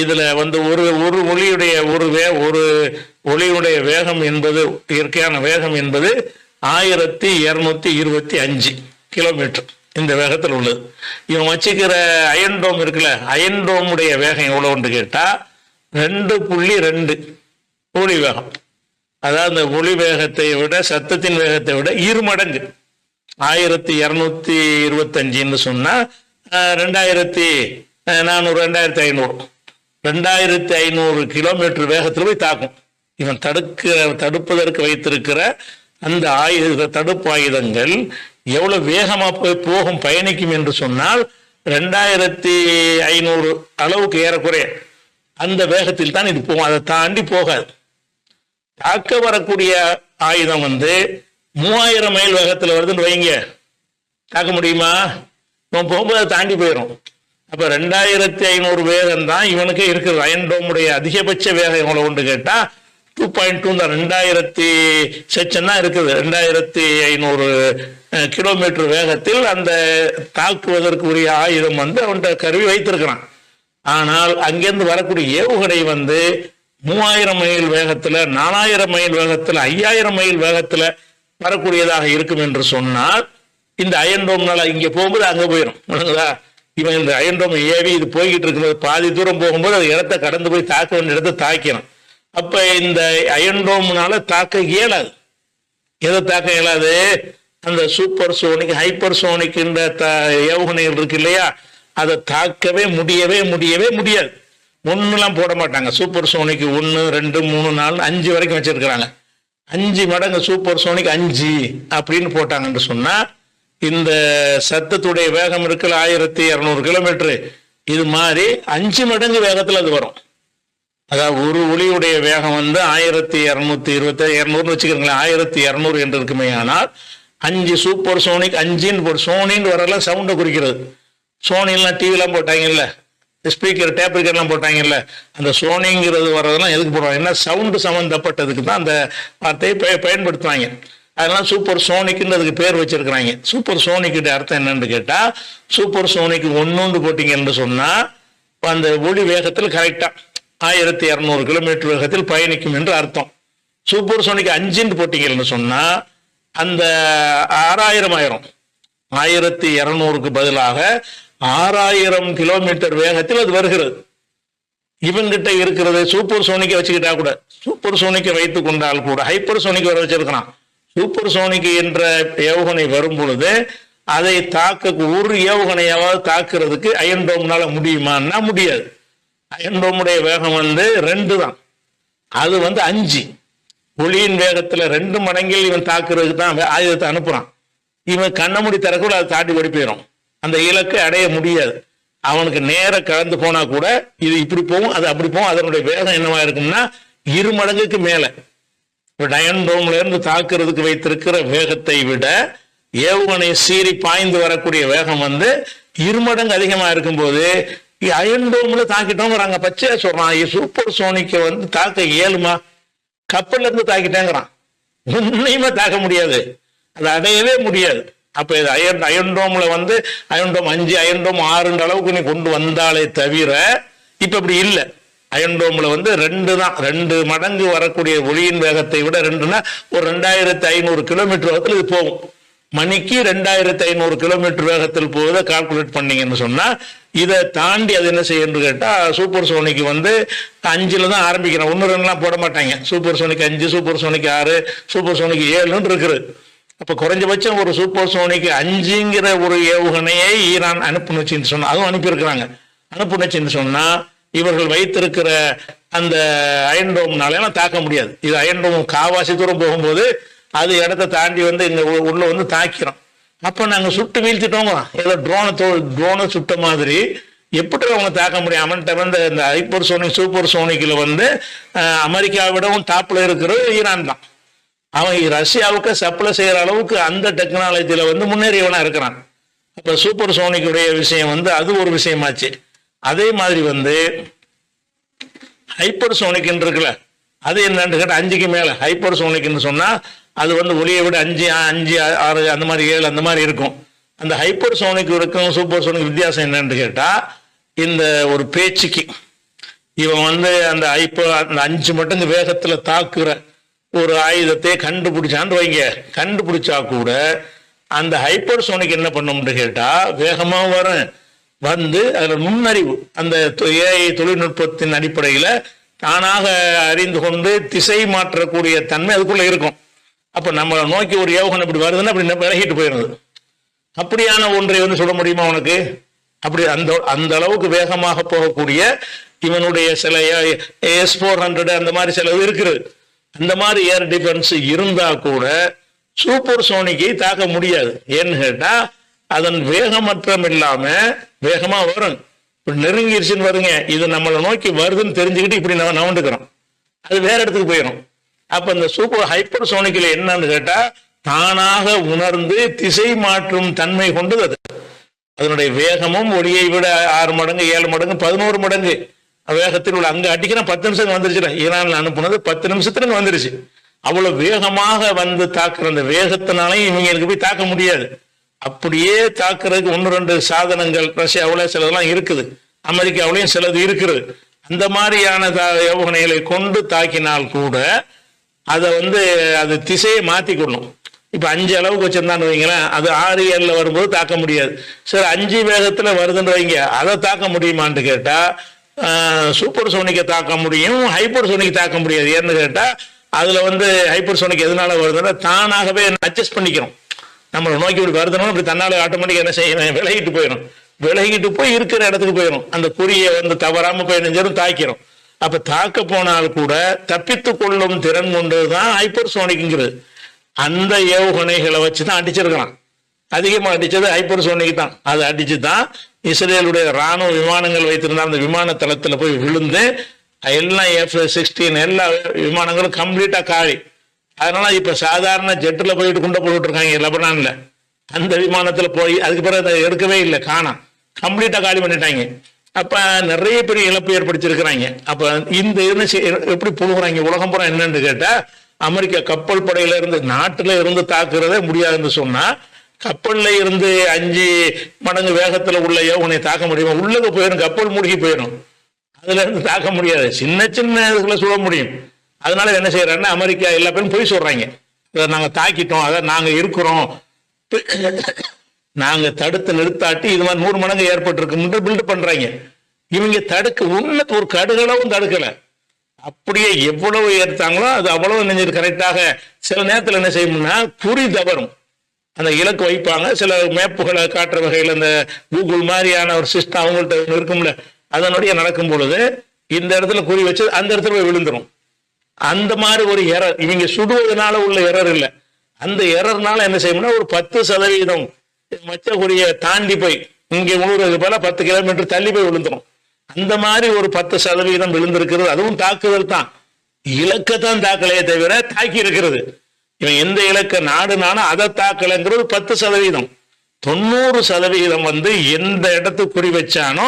இதுல வந்து ஒரு ஒளியுடைய ஒரு ஒளியுடைய வேகம் என்பது, இயற்கையான வேகம் என்பது 1225 கிலோமீட்டர் இந்த வேகத்தில் உள்ளது. இவன் வச்சுக்கிற அயன் டோம் இருக்குல்ல, அயன் டோமுடைய வேகம் எவ்வளவுன்னு கேட்டா 2.2 ஒளி வேகம். அதாவது அந்த ஒளி வேகத்தை விட, சத்தத்தின் வேகத்தை விட 2 மடங்கு. 1225 சொன்னா 2400 2500 கிலோமீட்டர் வேகத்தில் போய் தாக்கும். இவன் தடுப்பதற்கு வைத்திருக்கிற அந்த தடுப்பு ஆயுதங்கள் எவ்வளவு வேகமா போகும் பயணிக்கும் என்று சொன்னால் 2500 அளவுக்கு ஏறக்குறைய அந்த வேகத்தில் தான் இது போகும். அதை தாண்டி போகாது. தாக்க வரக்கூடிய ஆயுதம் 3000 மைல் வேகத்தில் வருதுன்னு வைங்க, தாக்க முடியுமா? இவன் போகும்போது அதை தாண்டி போயிடும். அப்ப 2500 வேகம் தான் இவனுக்கு இருக்குது. அயன் டோமுடைய அதிகபட்ச வேகம் எவ்வளவு ஒன்று கேட்டா 2.2 தான். 2000 செக்ஷன் தான் இருக்குது. 2500 கிலோமீட்டர் வேகத்தில் அந்த தாக்குவதற்கு உரிய ஆயுதம் அவன்கிட்ட கருவி வைத்திருக்கிறான். ஆனால் அங்கிருந்து வரக்கூடிய ஏவுகணை 3000 மைல் வேகத்துல, 4000 மைல் வேகத்துல, 5000 மைல் வேகத்துல வரக்கூடியதாக இருக்கும் என்று சொன்னால் இந்த அயன் டோம்னால இங்க போகும்போது அங்க போயிடும். இவன் இந்த அயன் டோம் ஏவி இது போய்கிட்டு இருக்கும்போது பாதி தூரம் போகும்போது அது இடத்தை கடந்து போய் தாக்க வேண்டிய இடத்தை தாக்கணும். அப்ப இந்த அயன் டோம்னால தாக்க இயலாது. எதை தாக்க இயலாது? அந்த சூப்பர் சோனிக், ஹைப்பர் சோனிக் ஏவுகணைகள் இருக்கு இல்லையா, அதை தாக்கவே முடியவே முடியாது. ஒன்னுலாம் போட மாட்டாங்க. சூப்பர் சோனிக் 1, 2, 3, 4, 5 வரைக்கும் வச்சிருக்கிறாங்க. 5 மடங்கு சூப்பர் சோனிக் 5 அப்படின்னு போட்டாங்கன்னு சொன்னா இந்த சத்தத்துடைய வேகம் இருக்குல்ல 1200 கிலோமீட்டர், இது மாதிரி 5 மடங்கு வேகத்துல அது வரும். அதாவது ஒரு ஒளியுடைய வேகம் 1220 வச்சுக்கிறீங்களா, 1200 என்று இருக்குமே. ஆனால் 5 சூப்பர் சோனிக் 5 சோனின்னு வரல சவுண்டை குறிக்கிறது. சோனிலாம் டிவிலாம் போட்டாங்கல்ல, ஸ்பீக்கர் டேப் ரிக்கார்ட்லாம் போட்டாங்கல்ல, அந்த சோனிங்கிறது வர்றதெல்லாம் எதுக்கு போடுவாங்க? ஏன்னா சவுண்டு சம்மந்தப்பட்டதுக்கு தான் அந்த வார்த்தையை பயன்படுத்துவாங்க. அதெல்லாம் சூப்பர் சோனிக்னு அதுக்கு பேர் வச்சிருக்கிறாங்க. சூப்பர் சோனிக்கிட்ட அர்த்தம் என்னன்னு கேட்டா, சூப்பர் சோனிக் 1 போட்டீங்கன்னு சொன்னா அந்த ஒளி வேகத்தில் கரெக்டா 1200 கிலோமீட்டர் வேகத்தில் பயணிக்கும் என்று அர்த்தம். சூப்பர் சோனிக் 5 போட்டீங்கன்னு சொன்னா அந்த 6000 ஆயிரம், 1200க்கு பதிலாக 6000 கிலோமீட்டர் வேகத்தில் அது வருகிறது. இவன்கிட்ட இருக்கிறது சூப்பர் சோனிக்கை வச்சுக்கிட்டா கூட, சூப்பர் சோனிக்கை வைத்துக் கொண்டால் கூட ஹைப்பர் சோனிக் வர வச்சிருக்கிறான். சூப்பர் சோனிக் என்ற ஏவுகணை வரும் பொழுது அதை தாக்க ஒரு ஏவுகணையாவது தாக்குறதுக்கு அயன் டோம்னால முடியுமான்னா முடியாது. அயன் டோமுடைய வேகம் 2 தான். அது 5 ஒளியின் வேகத்துல 2 மடங்கில் இவன் தாக்குறதுக்கு தான் ஆயுதத்தை அனுப்புறான். இவன் கண்ண மூடி தரக்கூட அதை தாண்டி ஓடி போயிடும். அந்த இலக்கை அடைய முடியாது. அவனுக்கு நேர கலந்து போனா கூட இது இப்படி போகும், அது அப்படி போகும். அதனுடைய வேகம் என்னவா இருக்கும்னா 2 மடங்குக்கு மேல. அயன் டோம்ல இருந்து தாக்குறதுக்கு வைத்திருக்கிற வேகத்தை விட ஏவுகணை சீறி பாய்ந்து வரக்கூடிய வேகம் 2 மடங்கு அதிகமா இருக்கும்போது அயன் டோம்ல தாக்கிட்டோங்கிறாங்க. பச்சையா சொல்றான், சூப்பர் சோனிக்க தாக்க இயலுமா? கப்பல்ல இருந்து தாக்கிட்டேங்கிறான். உண்மையுமே தாக்க முடியாது, அது அடையவே முடியாது. அப்ப இது அயன் டோம்ல அயன் டோம் 5, அயன் டோம் 6 அளவுக்கு நீ கொண்டு வந்தாலே தவிர இப்ப இப்படி இல்லை. அயன் டோம்ல 2 தான். 2 மடங்கு வரக்கூடிய ஒளியின் வேகத்தை விட 2னா ஒரு 2500 கிலோமீட்டர் வேகத்தில் இது போகும். மணிக்கு 2500 கிலோமீட்டர் வேகத்தில் போவதை கால்குலேட் பண்ணீங்கன்னு சொன்னா இதை தாண்டி அது என்ன செய்யணும்னு கேட்டா சூப்பர் சோனிக் 5ல தான் ஆரம்பிக்கிறேன். 1, 2லாம் போட மாட்டாங்க. Super sonic 5, super sonic 6, super sonic 7 இருக்குது. அப்ப குறைஞ்சபட்சம் ஒரு சூப்பர் சோனிக் 5ங்கிற ஒரு ஏவுகணையை ஈரான் அனுப்புனுச்சுன்னு சொன்னா, அதுவும் அனுப்பியிருக்கிறாங்க. அனுப்புனுச்சுன்னு சொன்னா இவர்கள் வைத்திருக்கிற அந்த அயன் டோம்னால தாக்க முடியாது. இது அயன் டோம் காவாசி தூரம் போகும்போது அது இடத்தை தாண்டி இங்க உள்ள தாக்கிறோம். அப்ப நாங்க சுட்டு வீழ்த்திட்டோங்க. ஏதோ ட்ரோனை சுட்ட மாதிரி எப்படி அவங்க தாக்க முடியும்? அவன்கிட்ட இந்த ஹைப்பர் சோனிக் சூப்பர் சோனிக்ல அமெரிக்காவை விடவும் டாப்ல இருக்கிறது ஈரான் தான். அவன் ரஷ்யாவுக்கு சப்ளை செய்யற அளவுக்கு அந்த டெக்னாலஜில முன்னேறியவனா இருக்கிறான். அப்ப சூப்பர் சோனிக்குடைய விஷயம் அது ஒரு விஷயமாச்சு. அதே மாதிரி ஹைப்பர் சோனிக் இருக்குல்ல, அது என்னன்னு கேட்டா 5க்கு மேல ஹைப்பர் சோனிக்னு சொன்னா அது ஒளியை விட 5, 6 அந்த மாதிரி 7 அந்த மாதிரி இருக்கும். அந்த ஹைப்பர் சோனிக் இருக்கும் சூப்பர் சோனிக் வித்தியாசம் என்னன்னு கேட்டா, இந்த ஒரு பேச்சுக்கு இவன் அந்த அந்த 5 மடங்கு வேகத்துல தாக்குற ஒரு ஆயுதத்தை கண்டுபிடிச்சான்னு வைங்க, கண்டுபிடிச்சா கூட அந்த ஹைப்பர் சோனிக் என்ன பண்ணும்னு கேட்டா வேகமா வரும். அதுல நுண்ணறிவு, அந்த ஏஐ தொழில்நுட்பத்தின் அடிப்படையில தானாக அறிந்து கொண்டு திசை மாற்றக்கூடிய தன்மை அதுக்குள்ள இருக்கும். அப்ப நம்ம நோக்கி ஒரு ஏவுகணை இப்படி வருதுன்னா அப்படி விலகிட்டு போயிருது. அப்படியான ஒன்றை சொல்ல முடியுமா உனக்கு? அப்படி அந்த அளவுக்கு வேகமாக போகக்கூடிய இவனுடைய சில S-400 அந்த மாதிரி சில இருக்கிறது. அந்த மாதிரி ஏர் டிஃபென்ஸ் இருந்தா கூட சூப்பர் சோனிக்கை தாக்க முடியாது. ஏன்னு கேட்டா அதன் வேகமற்றம் இல்லாம வேகமா வரும். இப்ப நெருங்கிருச்சுன்னு வருங்க, இது நம்மளை நோக்கி வருதுன்னு தெரிஞ்சுக்கிட்டு இப்படி நம்ம நவண்டுக்கிறோம், அது வேற இடத்துக்கு போயிடும். அப்ப இந்த சூப்பர் ஹைப்பர் சோனிக்ல என்னன்னு கேட்டா தானாக உணர்ந்து திசை மாற்றும் தன்மை கொண்டது. அது அதனுடைய வேகமும் ஒளியை விட 6 மடங்கு 7 மடங்கு 11 மடங்கு வேகத்தில் உள்ள. அங்க அடிக்கிறேன் 10 நிமிஷம் வந்துருச்சு, ஈரான்ல அனுப்புனது 10 நிமிஷத்துல வந்துருச்சு. அவ்வளவு வேகமாக வந்து தாக்குற அந்த வேகத்தினாலையும் இவங்களுக்கு போய் தாக்க முடியாது. அப்படியே தாக்குறதுக்கு 1-2 சாதனங்கள் ரஷ்யாவில் சிலதெல்லாம் இருக்குது, அமெரிக்காவிலையும் சிலது இருக்கிறது. அந்த மாதிரியான ஏவுகணைகளை கொண்டு தாக்கினால் கூட அதை அது திசையை மாத்திக்கொள்ளும். இப்ப 5 அளவுக்கு வச்சிருந்தான்னு வைங்களேன், அது 6-7 வரும்போது தாக்க முடியாது. சரி 5 வேகத்துல வருதுன்னு வைங்க, அதை தாக்க முடியுமான்னு கேட்டா சூப்பர் சோனிக்கை தாக்க முடியும், ஹைப்பர் சோனிக் தாக்க முடியாது. ஏன்னு கேட்டா அதுல ஹைப்பர் சோனிக் எதனால வருதுன்னா தானாகவே அட்ஜஸ்ட் பண்ணிக்கிறோம். நம்மளை நோக்கி இப்படி வருதுன்னா இப்படி தன்னால ஆட்டோமேட்டிக் என்ன செய்யணும், விலகிட்டு போயிடும். விலகிட்டு போய் இருக்கிற இடத்துக்கு போயிடும். அந்த குறியை தவறாம போய் நெஞ்சரும் தாக்கிறோம். அப்ப தாக்க போனால் கூட தப்பித்து கொள்ளும் திறன் கொண்டதுதான் ஹைப்பர் சோனிக்ங்கிறது. அந்த ஏவுகணைகளை வச்சுதான் அடிச்சிருக்கலாம். அதிகமா அடிச்சது ஹைப்பர் சோனிக் தான். அதை அடிச்சுதான் இஸ்ரேலுடைய ராணுவ விமானங்கள் வைத்திருந்த அந்த விமான தளத்துல போய் விழுந்து எல்லாம் F-16 எல்லா விமானங்களும் கம்ப்ளீட்டா காலி. அதனால இப்ப சாதாரண ஜெட்ல போயிட்டு குண்டை போட்டு இருக்காங்க லெபனான்ல. அந்த விமானத்துல போய் அதுக்கு பிறகு அதை எடுக்கவே இல்லை, காணாம், கம்ப்ளீட்டா காலி பண்ணிட்டாங்க. அப்ப நிறைய பெரிய இழப்பு ஏற்படுத்திருக்கிறாங்க. அப்ப இந்த எப்படி புழுகுறாங்க உலகம் பூரா என்னன்னு கேட்டா அமெரிக்கா கப்பல் படையில இருந்து நாட்டுல இருந்து தாக்குறதே முடியாதுன்னு சொன்னா கப்பல்ல இருந்து 5 மடங்கு வேகத்துல உள்ள ஏவுகணை தாக்க முடியுமா? உள்ளது போயிடும், கப்பல் மூழ்கி போயிடும், அதுல இருந்து தாக்க முடியாது. சின்ன சின்ன இதுல சுட முடியும். அதனால என்ன செய்யறாங்கன்னா அமெரிக்கா எல்லா பேரும் போய் சொல்றாங்க, நாங்க தாக்கிட்டோம், அதான் நாங்க இருக்கிறோம், நாங்க தடுத்து நிறுத்தாட்டி இது மாதிரி 100 மடங்கு ஏற்பட்டிருக்கு பில்ட் பண்றாங்க. இவங்க தடுக்க உள்ள ஒரு கடுகளவும் தடுக்கல. அப்படியே எவ்வளவு ஏற்றாங்களோ அது அவ்வளவு நெஞ்சு கரெக்டாக. சில நேரத்தில் என்ன செய்யணும்னா குறி தவறும், அந்த இலக்கு வைப்பாங்க. சில மேப்புகளை காட்டுற வகையில் அந்த கூகுள் மாதிரியான ஒரு சிஸ்டம் அவங்கள்ட்ட இருக்கும்ல, அதனுடைய நடக்கும் பொழுது இந்த இடத்துல குறி வச்சு அந்த இடத்துல போய் விழுந்துரும். அந்த மாதிரி ஒரு எரர் இவங்க சுடுவதனால உள்ள எரர் இல்லை. அந்த எரர்னால என்ன செய்யணும்னா ஒரு 10% மச்ச குறியை தாண்டி போய் இங்கே விழுறது போல 10 கிலோமீட்டர் தள்ளி போய் விழுந்துரும். அந்த மாதிரி ஒரு 10% விழுந்திருக்கிறது. அதுவும் தாக்குதல் தான், இலக்கத்தான் தாக்கலையே தவிர தாக்கி இருக்கிறது. இவன் எந்த இலக்க நாடுனாலும் அதை தாக்கலைங்கிறது 10%. 90% எந்த இடத்துக்கு குறி வச்சானோ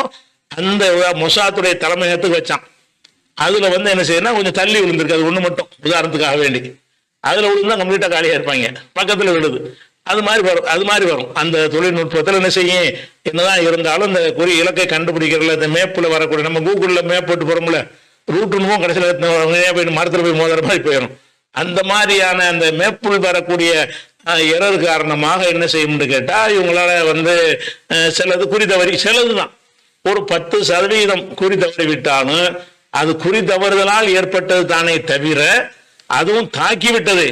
அந்த மொசாத்துடைய தலைமையகத்துக்கு வச்சான். அதுல என்ன செய்யணும், கொஞ்சம் தள்ளி விழுந்திருக்கு, அது ஒண்ணு மட்டும் உதாரணத்துக்காக வேண்டி. அதுல விழுந்தா கம்ப்ளீட்டா காலியா இருப்பாங்க, பக்கத்துல விழுது. அது மாதிரி வரும். அந்த தொழில்நுட்பத்தில் என்ன செய்யும், என்னதான் இருந்தாலும் இந்த குறி இலக்கை கண்டுபிடிக்கிறதுல இந்த மேப்புல வரக்கூடிய நம்ம கூகுள்ல மேப் போட்டு போறோம்ல, ரூட்டுன்னு கடைசியில் போய் மரத்துல போய் மோதுற மாதிரி போயிடும். அந்த மாதிரியான அந்த மேப்புள் வரக்கூடிய எரர் காரணமாக என்ன செய்யும்னு கேட்டா இவங்களால சிலது குறி தவறி, சிலதுதான் ஒரு 10% குறி தவறி விட்டாலும் அது குறி தவறுதலால் ஏற்பட்டது தானே தவிர அதுவும் தாக்கி விட்டது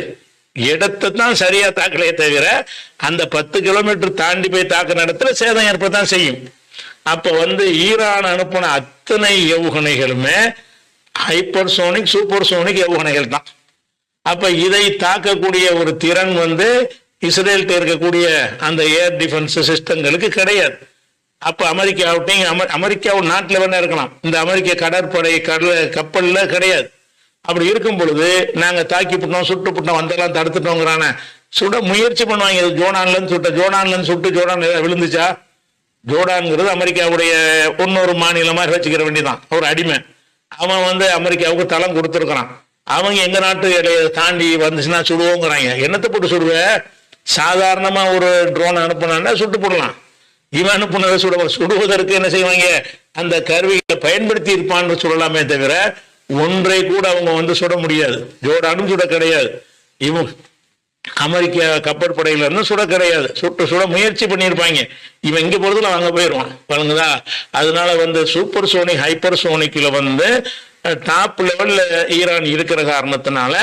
இடத்தை தான் சரியா தாக்கலையே தவிர அந்த 10 கிலோமீட்டர் தாண்டி போய் தாக்குற இடத்துல சேதம் ஏற்படத்தான் செய்யும். அப்ப ஈரான் அனுப்பின அத்தனை ஏவுகணைகளுமே ஹைப்பர்சோனிக் சூப்பர்சோனிக் ஏவுகணைகள் தான். அப்ப இதை தாக்கக்கூடிய ஒரு திறன் இஸ்ரேல்கிட்ட இருக்கக்கூடிய அந்த ஏர் டிஃபென்ஸ் சிஸ்டங்களுக்கு கிடையாது. அப்ப அமெரிக்காவும் நாட்டில் வேணா இருக்கலாம், இந்த அமெரிக்க கடற்படை கப்பல்ல கிடையாது. அப்படி இருக்கும் பொழுது நாங்க தாக்கி விட்டோம் சுட்டு விட்டோம் வந்தெல்லாம் தடுத்துட்டோங்கிறான சுட முயற்சி பண்ணுவாங்க. ஜோர்டான்ல இருந்து சுட்டு ஜோர்டான் விழுந்துச்சா? ஜோர்டான்ங்கிறது அமெரிக்காவுடைய இன்னொரு மாநிலமா வச்சுக்கிற வேண்டியதான், ஒரு அடிமை. அவன் அமெரிக்காவுக்கு தளம் கொடுத்துருக்கிறான். அவங்க எங்க நாட்டு எல்லையை தாண்டி வந்துச்சுன்னா சுடுவோங்கிறாங்க. என்னத்தை போட்டு சுடுவ? சாதாரணமா ஒரு ட்ரோன் அனுப்புனா சுட்டு போடலாம். இவன் அனுப்புனதை சுடுவதற்கு என்ன செய்வாங்க, அந்த கருவிகளை பயன்படுத்தி இருப்பான்னு சொல்லலாமே தவிர ஒன்றை கூட அவங்க சுட முடியாது. ஜோர்டானும் சுட கிடையாது, இவன் அமெரிக்க கப்பற்படையில இருந்து சுட கிடையாது. சுட முயற்சி பண்ணியிருப்பாங்க. இவன் இங்க போறதுல அங்க போயிடுவான், வழங்குதா? அதனால சூப்பர் சோனிக் ஹைப்பர் சோனிக்ல டாப் லெவல்ல ஈரான் இருக்கிற காரணத்தினால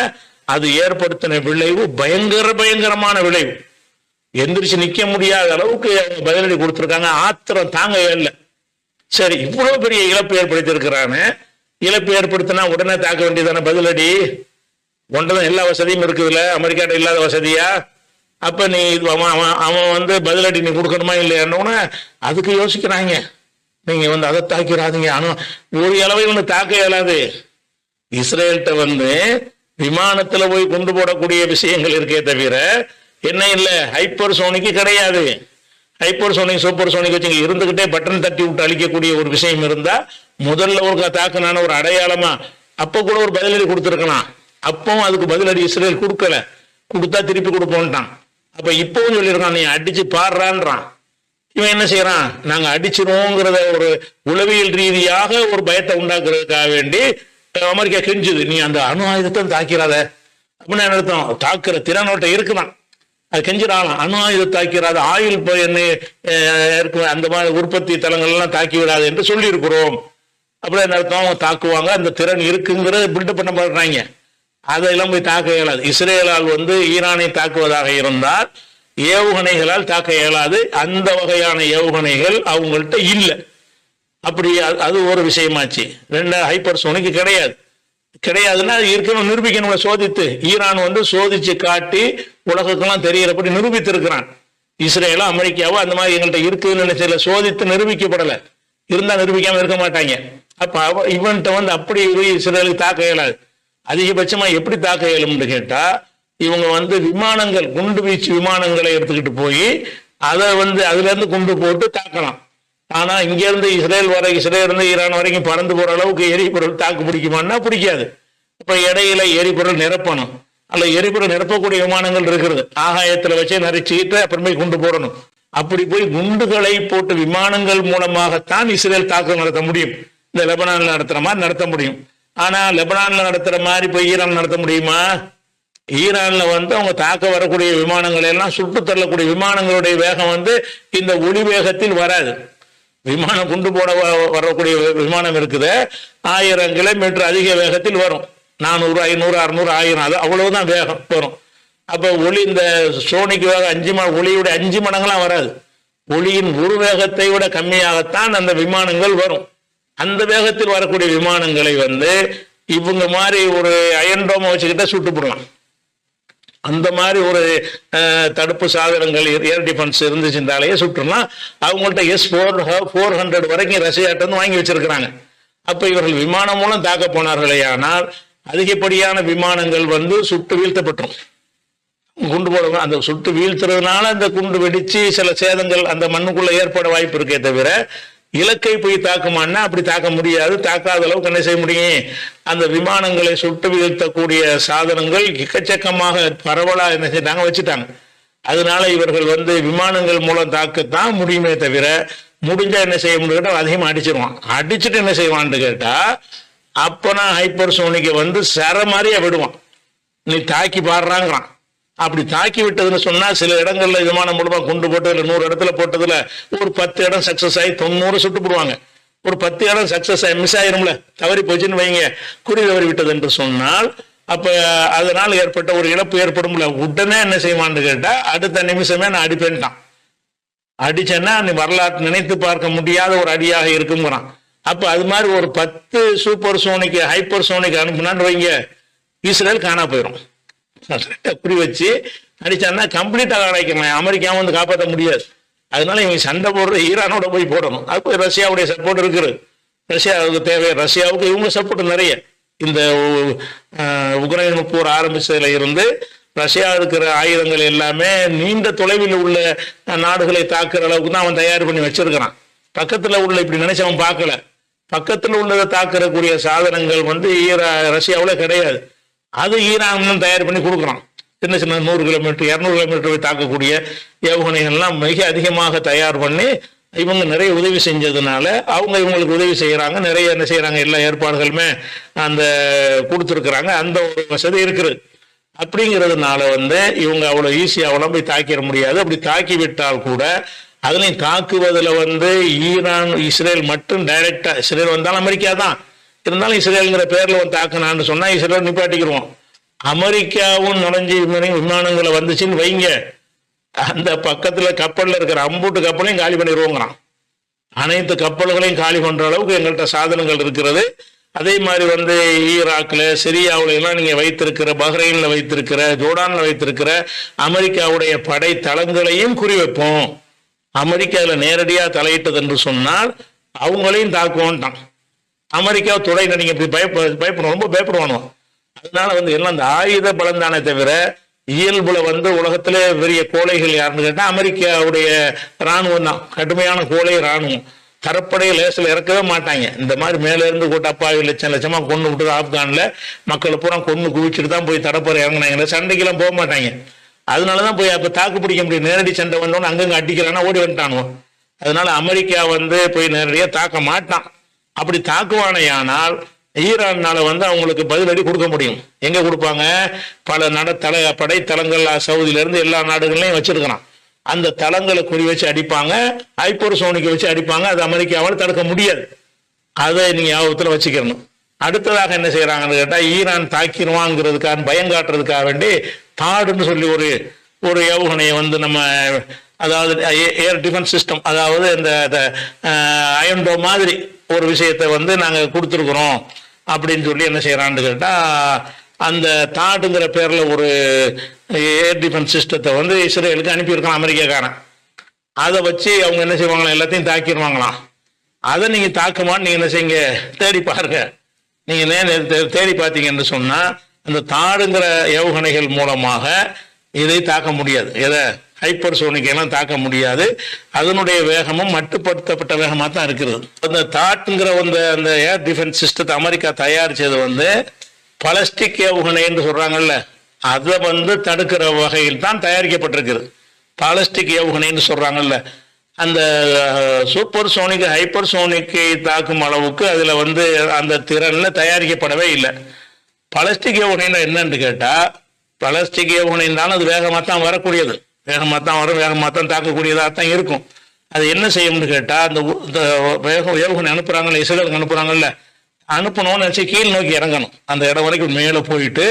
அது ஏற்படுத்தின விளைவு பயங்கரமான விளைவு. எந்திரிச்சு நிக்க முடியாத அளவுக்கு அவங்க பதிலடி கொடுத்துருக்காங்க. ஆத்திரம் தாங்க இல்லை. சரி, இவ்வளவு பெரிய இழப்பு ஏற்படுத்தி இருக்கிறான்னு, இழப்பு ஏற்படுத்தினா உடனே தாக்க வேண்டியதான பதிலடி. ஒன்றதான் எல்லா வசதியும் இருக்குதுல்ல, அமெரிக்காட்ட இல்லாத வசதியா? அப்ப நீ அவன் வந்து பதிலடி நீ கொடுக்கணுமா இல்லையான்னு அதுக்கு யோசிக்கிறாங்க. நீங்க வந்து அதை தாக்கிறாதீங்க. ஆனா ஒரு அளவை ஒன்று தாக்க இயலாது. இஸ்ரேல்கிட்ட வந்து விமானத்துல போய் கொண்டு போடக்கூடிய விஷயங்கள் இருக்கே தவிர என்ன இல்லை, ஹைப்பர் சோனிக்கு கிடையாது. ஹைப்பர் சோனிக் சூப்பர் சோனிக் வச்சு இருந்துகிட்டே பட்டன் தட்டி விட்டு அழிக்கக்கூடிய ஒரு விஷயம் இருந்தா முதல்ல ஒரு தாக்குனான ஒரு அடையாளமா அப்ப கூட ஒரு பதிலடி கொடுத்துருக்கலாம். அப்பவும் அதுக்கு பதிலடி இஸ்ரேல் கொடுக்கல, கொடுத்தா திருப்பி கொடுப்போம்ட்டான். அப்ப இப்பவும் சொல்லியிருக்கான் நீ அடிச்சு பாடுறான்றான். இவன் என்ன செய்யறான், நாங்க அடிச்சிருவோங்கிறத ஒரு உளவியல் ரீதியாக ஒரு பயத்தை உண்டாக்குறதுக்காக வேண்டி அமெரிக்கா கெஞ்சுது, நீ அந்த அணு ஆயுதத்தை தாக்கிறாத அப்படின்னு அர்த்தம். தாக்குற திறனோட்ட இருக்குதான், அது கெஞ்சிடலாம். அணு ஆயுதம் தாக்கிறாத, ஆயுள் எண்ணெய் அந்த மாதிரி உற்பத்தி தலங்கள் எல்லாம் தாக்கி விடாது என்று சொல்லி இருக்கிறோம். அப்படி என்ன அர்த்தம், அவங்க தாக்குவாங்க, அந்த திறன் இருக்குங்கிறத பில்டப் பண்ண பாடுறாங்க. அதெல்லாம் போய் தாக்க இயலாது. இஸ்ரேலால் வந்து ஈரானை தாக்குவதாக இருந்தால் ஏவுகணைகளால் தாக்க இயலாது. அந்த வகையான ஏவுகணைகள் அவங்கள்ட்ட இல்லை. அப்படி அது ஒரு விஷயமாச்சு. ரெண்டாவது ஹைப்பர் சோனிக்கு கிடையாதுன்னா இருக்கணும், நிரூபிக்கணும்ல. சோதித்து ஈரான் வந்து சோதிச்சு காட்டி உலகக்கெல்லாம் தெரியறபடி நிரூபித்து இருக்கிறான். இஸ்ரேலோ அமெரிக்காவோ அந்த மாதிரி எங்கள்கிட்ட இருக்குதுன்னு நினைச்சல, சோதித்து நிரூபிக்கப்படலை. இருந்தா நிரூபிக்காம இருக்க மாட்டாங்க. அப்ப இவன்கிட்ட வந்து அப்படி இஸ்ரேலுக்கு தாக்க இயலாது. அதிகபட்சமா எப்படி தாக்க இயலும்னு கேட்டா, இவங்க வந்து விமானங்கள், குண்டு வீச்சு விமானங்களை எடுத்துக்கிட்டு போய் அதை வந்து அதுல இருந்து குண்டு போட்டு தாக்கலாம். ஆனா இங்க இருந்து இஸ்ரேல் இருந்து ஈரான் வரைக்கும் பறந்து போற அளவுக்கு எரிபொருள் தாக்கு பிடிக்குமான்னா பிடிக்காது. இப்ப இடையில எரிபொருள் நிரப்பணும். அல்ல எரிபொருள் நிரப்பக்கூடிய விமானங்கள் இருக்கிறது, ஆகாயத்துல வச்சே நிறைச்சிட்டு அப்புறமே குண்டு போடணும். அப்படி போய் குண்டுகளை போட்டு விமானங்கள் மூலமாகத்தான் இஸ்ரேல் தாக்குதல் நடத்த முடியும். இந்த லெபனான்ல நடத்துற மாதிரி நடத்த முடியும். ஆனா லெபனான்ல நடத்துற மாதிரி போய் ஈரான் நடத்த முடியுமா? ஈரான்ல வந்து அவங்க தாக்க வரக்கூடிய விமானங்கள் எல்லாம் சுட்டு தள்ளக்கூடிய விமானங்களுடைய வேகம் வந்து இந்த ஒளி வேகத்தில் வராது. விமானம் குண்டு போட வரக்கூடிய விமானம் இருக்குது, 1000 கிலோமீட்டர் அதிக வேகத்தில் வரும். 400, 500, 600, 1000 அது அவ்வளவுதான் வேகம் வரும். அப்ப ஒளி இந்த சோனிக்கு வேகம் ஒளியுடைய 5 மடங்கெல்லாம் வராது. ஒளியின் ஒரு வேகத்தை விட கம்மியாகத்தான் அந்த விமானங்கள் வரும். அந்த வேகத்தில் வரக்கூடிய விமானங்களை வந்து இவங்க மாதிரி ஒரு அயன்டோமை வச்சுக்கிட்ட சுட்டு போடலாம். அந்த மாதிரி ஒரு தடுப்பு சாதனங்கள் ஏர் டிஃபென்ஸ் இருந்துச்சுனாலேயே சுட்டுலாம். அவங்கள்ட்ட S-400 வரைக்கும் ரஷ்யாட்ட வந்து வாங்கி வச்சிருக்கிறாங்க. அப்ப இவர்கள் விமானம் மூலம் தாக்க போனார்களே, ஆனால் அதிகப்படியான விமானங்கள் வந்து சுட்டு வீழ்த்தப்பட்டோம். குண்டு போட அந்த சுட்டு வீழ்த்துறதுனால அந்த குண்டு வெடிச்சு சில சேதங்கள் அந்த மண்ணுக்குள்ள ஏற்பட வாய்ப்பு இருக்கே தவிர இலக்கை போய் தாக்குமான்னா அப்படி தாக்க முடியாது. தாக்காத அளவுக்கு என்ன செய்ய முடியும், அந்த விமானங்களை சுட்டு வீழ்த்தக்கூடிய சாதனங்கள் எக்கச்சக்கமாக பரவலா என்ன செய்தாங்க வச்சுட்டாங்க. அதனால இவர்கள் வந்து விமானங்கள் மூலம் தாக்கத்தான் முடியுமே தவிர முடிஞ்சா என்ன செய்ய முடியும், அதிகமா அடிச்சிருவான். அடிச்சுட்டு என்ன செய்வான்னு கேட்டா அப்பனா ஹைப்பர் சோனிக்க வந்து சர மாதிரியா விடுவான். நீ தாக்கி பாடுறாங்கிறான். அப்படி தாக்கி விட்டதுன்னு சொன்னா சில இடங்கள்ல விமானம் மூலமா குண்டு போட்டதுல 100 இடத்துல போட்டதுல ஒரு 10 இடம் சக்சஸ் ஆகி 90 சுட்டு போடுவாங்க. ஒரு 10 இடம் சக்சஸ் ஆகி மிஸ் ஆயிரும்ல, தவறி போச்சுன்னு வைங்க, குறி தவறி விட்டது என்று சொன்னால் அப்ப அதனால் ஏற்பட்ட ஒரு இழப்பு ஏற்படும்ல. உடனே என்ன செய்வான்னு கேட்டா அடுத்த நிமிஷமே நான் அடிப்பேன்ட்டான். அடிச்சேன்னா நீ வரலாற்று நினைத்து பார்க்க முடியாத ஒரு அடியாக இருக்குங்கிறான். அப்ப அது மாதிரி ஒரு 10 சூப்பர் சோனிக் ஹைப்பர் சோனிக் அனுப்புனான்னு வைங்க, இஸ்ரேல் காணா போயிடும். குறி வச்சு அடிச்சான்னா கம்ப்ளீட்டாக அடைக்கலாம். அமெரிக்காவும் வந்து காப்பாற்ற முடியாது. அதனால இவங்க சண்டை போடுற ஈரானோட போய் போடணும். அது ரஷ்யாவுடைய சப்போர்ட் இருக்குது. ரஷ்யாவுக்கு தேவை, ரஷ்யாவுக்கு இவங்க சப்போர்ட் நிறைய. இந்த உக்ரைன் போர் ஆரம்பிச்சதுல இருந்து ரஷ்யா இருக்கிற ஆயுதங்கள் எல்லாமே நீண்ட தொலைவில் உள்ள நாடுகளை தாக்குற அளவுக்கு தான் அவன் தயார் பண்ணி வச்சிருக்கிறான். பக்கத்துல உள்ள இப்படி நினைச்சு அவன் பார்க்கல. பக்கத்துல உள்ளதை தாக்குறக்கூடிய சாதனங்கள் வந்து ரஷ்யாவுல கிடையாது. அது ஈரான் தயார் பண்ணி கொடுக்குறான். சின்ன சின்ன 100 கிலோமீட்டர் 200 கிலோமீட்டர் போய் தாக்கக்கூடிய ஏவுகணைகள்லாம் மிக அதிகமாக தயார் பண்ணி இவங்க நிறைய உதவி செஞ்சதுனால அவங்க இவங்களுக்கு உதவி செய்யறாங்க. நிறைய என்ன செய்யறாங்க, எல்லா ஏற்பாடுகளுமே அந்த கொடுத்துருக்குறாங்க. அந்த ஒரு வசதி இருக்குது. அப்படிங்கிறதுனால வந்து இவங்க அவ்வளவு ஈஸியாவெல்லாம் போய் தாக்கிட முடியாது. அப்படி தாக்கி விட்டால் கூட அதுலையும் தாக்குவதில் வந்து ஈரான் இஸ்ரேல் மட்டும் டைரக்டா, இஸ்ரேல் வந்தாலும் அமெரிக்கா தான் இருந்தாலும் இஸ்ரேலுங்கிற பேர்ல வந்து தாக்குனான்னு சொன்னா இஸ்ரேல் நிப்பாட்டிக்கிறோம். அமெரிக்காவும் நுழைஞ்சி விமானங்களை வந்துச்சுன்னு வைங்க, அந்த பக்கத்துல கப்பல்ல இருக்கிற அம்பூட்டு கப்பலையும் காலி பண்ணிடுவோங்கிறான். அனைத்து கப்பல்களையும் காலி பண்ற அளவுக்கு எங்கள்கிட்ட சாதனங்கள் இருக்கிறது. அதே மாதிரி வந்து ஈராக்ல சிரியாவுல எல்லாம் நீங்க வைத்திருக்கிற, பஹ்ரைன்ல வைத்திருக்கிற, ஜோர்டான்ல வைத்திருக்கிற அமெரிக்காவுடைய படை தளங்களையும் குறிவைப்போம். அமெரிக்காவில் நேரடியாக தலையிட்டது என்று சொன்னால் அவங்களையும் தாக்குவோன்ட்டான். அமெரிக்கா துணை நீங்க பயப்படும், ரொம்ப பயப்படுவானோ. அதனால வந்து எல்லாம் அந்த ஆயுத பலம் தானே தவிர இயல்புல வந்து உலகத்திலே பெரிய கோழைகள் யாருன்னு கேட்டா அமெரிக்காவுடைய இராணுவம் தான். கடுமையான கோழை இராணுவம். தரப்படையை லேசில் இறக்கவே மாட்டாங்க. இந்த மாதிரி மேல இருந்து கூட்டப்பாவி லட்சம் லட்சமா கொண்டு விட்டு ஆப்கான்ல மக்களை பூரா கொண்டு குவிச்சுட்டு தான் போய் தரப்படை இறங்கினாங்க. சண்டைக்கெல்லாம் போக மாட்டாங்க. அதனாலதான் போய் அப்ப தாக்கு பிடிக்க முடியும். நேரடி சண்டை வந்தோன்னு அங்கங்க அடிக்கிறான்னா ஓடி வந்துட்டானுவோம். அதனால அமெரிக்கா வந்து போய் நேரடியா தாக்க மாட்டான். அப்படி தாக்குவானையானால் ஈரான்னால வந்து அவங்களுக்கு பதிலடி கொடுக்க முடியும். எங்க கொடுப்பாங்க? பல படை தளங்கள் சவுதியில இருந்து எல்லா நாடுகள்லையும் வச்சிருக்கிறான். அந்த தளங்களை குறி வச்சு அடிப்பாங்க, ஹைப்பர்சோனிக்கை வச்சு அடிப்பாங்க. அது அமெரிக்காவால் தடுக்க முடியாது. அதை நீங்க ஞாபகத்துல வச்சுக்கணும். அடுத்ததாக என்ன செய்யறாங்கன்னு கேட்டா, ஈரான் தாக்கிடுவாங்கிறதுக்காக பயங்காட்டுறதுக்காக வேண்டி தாடுன்னு சொல்லி ஒரு ஏவுகணையை வந்து நம்ம, அதாவது ஏர் டிஃபென்ஸ் சிஸ்டம், அதாவது இந்த அயன்டோ மாதிரி ஒரு விஷயத்தை வந்து நாங்கள் கொடுத்துருக்குறோம் அப்படின்னு சொல்லி என்ன செய்யறான்னு கேட்டா, அந்த தாடுங்கிற பேர்ல ஒரு ஏர் டிஃபென்ஸ் சிஸ்டத்தை வந்து இஸ்ரேலுக்கு அனுப்பியிருக்கான் அமெரிக்காக்காரன். அதை வச்சு அவங்க என்ன செய்வாங்களாம், எல்லாத்தையும் தாக்கிடுவாங்களாம். அதை நீங்க தாக்குமான்னு நீங்க என்ன செய்யுங்க, தேடி பாருங்க. நீங்க தேடி பார்த்தீங்கன்னு சொன்னா அந்த தாடுங்கிற ஏவுகணைகள் மூலமாக இதை தாக்க முடியாது. எதை? ஹைப்பர்சோனிக் எல்லாம் தாக்க முடியாது. அதனுடைய வேகமும் மட்டுப்படுத்தப்பட்ட வேகமாக தான் இருக்கிறது. அந்த தாட்டுங்கிற அந்த ஏர் டிஃபென்ஸ் சிஸ்டத்தை அமெரிக்கா தயாரிச்சது வந்து பலஸ்டிக் ஏவுகணை என்று சொல்றாங்கல்ல, அதை வந்து தடுக்கிற வகையில் தான் தயாரிக்கப்பட்டிருக்கிறது. பாலஸ்டிக் ஏவுகணைன்னு சொல்றாங்கல்ல, அந்த சூப்பர் சோனிக் ஹைப்பர் சோனிக்கை தாக்கும் அளவுக்கு அதுல வந்து அந்த திறன்ல தயாரிக்கப்படவே இல்லை. பாலஸ்டிக் ஏவுகணைன்னா என்னன்னு கேட்டா, பாலஸ்டிக் ஏவுகணைனாலும் அது வேகமாக தான் வரக்கூடியது, வேகமாக தான் வரும், வேகமாக தான் தாக்கக்கூடியதாக தான் இருக்கும். அது என்ன செய்யும்னு கேட்டா, அந்த ஏவுகணை அனுப்புறாங்கல்ல, இஸ்ரேலுக்கு அனுப்புறாங்கல்ல, அனுப்பணும்னு நினைச்சு கீழ் நோக்கி இறங்கணும். அந்த இடம் வரைக்கும் மேலே போயிட்டு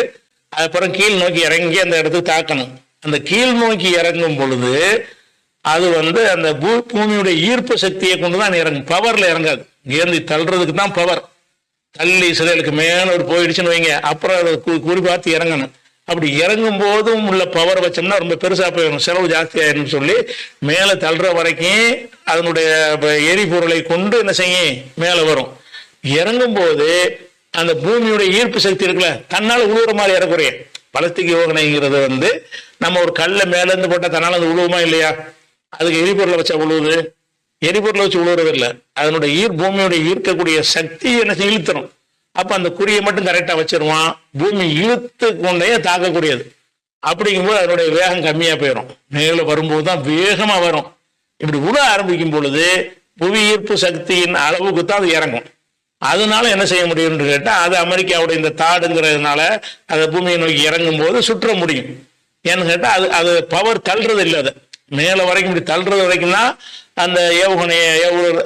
அதுக்கப்புறம் கீழ் நோக்கி இறங்கி அந்த இடத்துக்கு தாக்கணும். அந்த கீழ் நோக்கி இறங்கும் பொழுது அது வந்து அந்த பூமியுடைய ஈர்ப்பு சக்தியை கொண்டுதான் இறங்கும், பவர்ல இறங்காது. ஏந்தி தள்ளுறதுக்கு தான் பவர். தள்ளி இஸ்ரேலுக்கு மேல ஒரு போயிடுச்சுன்னு வைங்க, அப்புறம் அதை குறி பார்த்து இறங்கணும். அப்படி இறங்கும் போதும் உள்ள பவர் வச்சோம்னா ரொம்ப பெருசா போயிடும், செலவு ஜாஸ்தி ஆயிடும் சொல்லி மேலே தள்ளுற வரைக்கும் அதனுடைய எரிபொருளை கொண்டு என்ன செய்யும், மேலே வரும். இறங்கும் போது அந்த பூமியுடைய ஈர்ப்பு சக்தி இருக்குல்ல, தன்னால உழுவுற மாதிரி இறக்குறைய. பலஸ்டிக் யோகனைங்கிறது வந்து நம்ம ஒரு கல்ல மேல இருந்து போட்டா தன்னால அது உழுவுமா இல்லையா? அதுக்கு எரிபொருளை வச்சா உழுவுது? எரிபொருளை வச்சு உழுவுறது இல்லை. அதனுடைய பூமியுடைய ஈர்க்கக்கூடிய சக்தி என்ன இழுத்துரும். அப்ப அந்த குறியை மட்டும் கரெக்டா வச்சிருவான், பூமி இழுத்து கொண்டே தாக்கக்கூடியது. அப்படிங்கும்போது அதனுடைய வேகம் கம்மியா போயிடும். மேல வரும்போது தான் வேகமா வரும். இப்படி உழ ஆரம்பிக்கும் பொழுது புவி ஈர்ப்பு சக்தியின் அளவுக்கு தான் அது இறங்கும். அதனால என்ன செய்ய முடியும்னு கேட்டா, அது அமெரிக்காவுடைய இந்த தாடுங்கிறதுனால அதை பூமியை நோக்கி இறங்கும் போது சுற்ற முடியும். ஏன்னு கேட்டா அது பவர் தள்ளுறது இல்லை, அதை மேல வரைக்கும் இப்படி தள்ளுறது வரைக்கும் தான் அந்த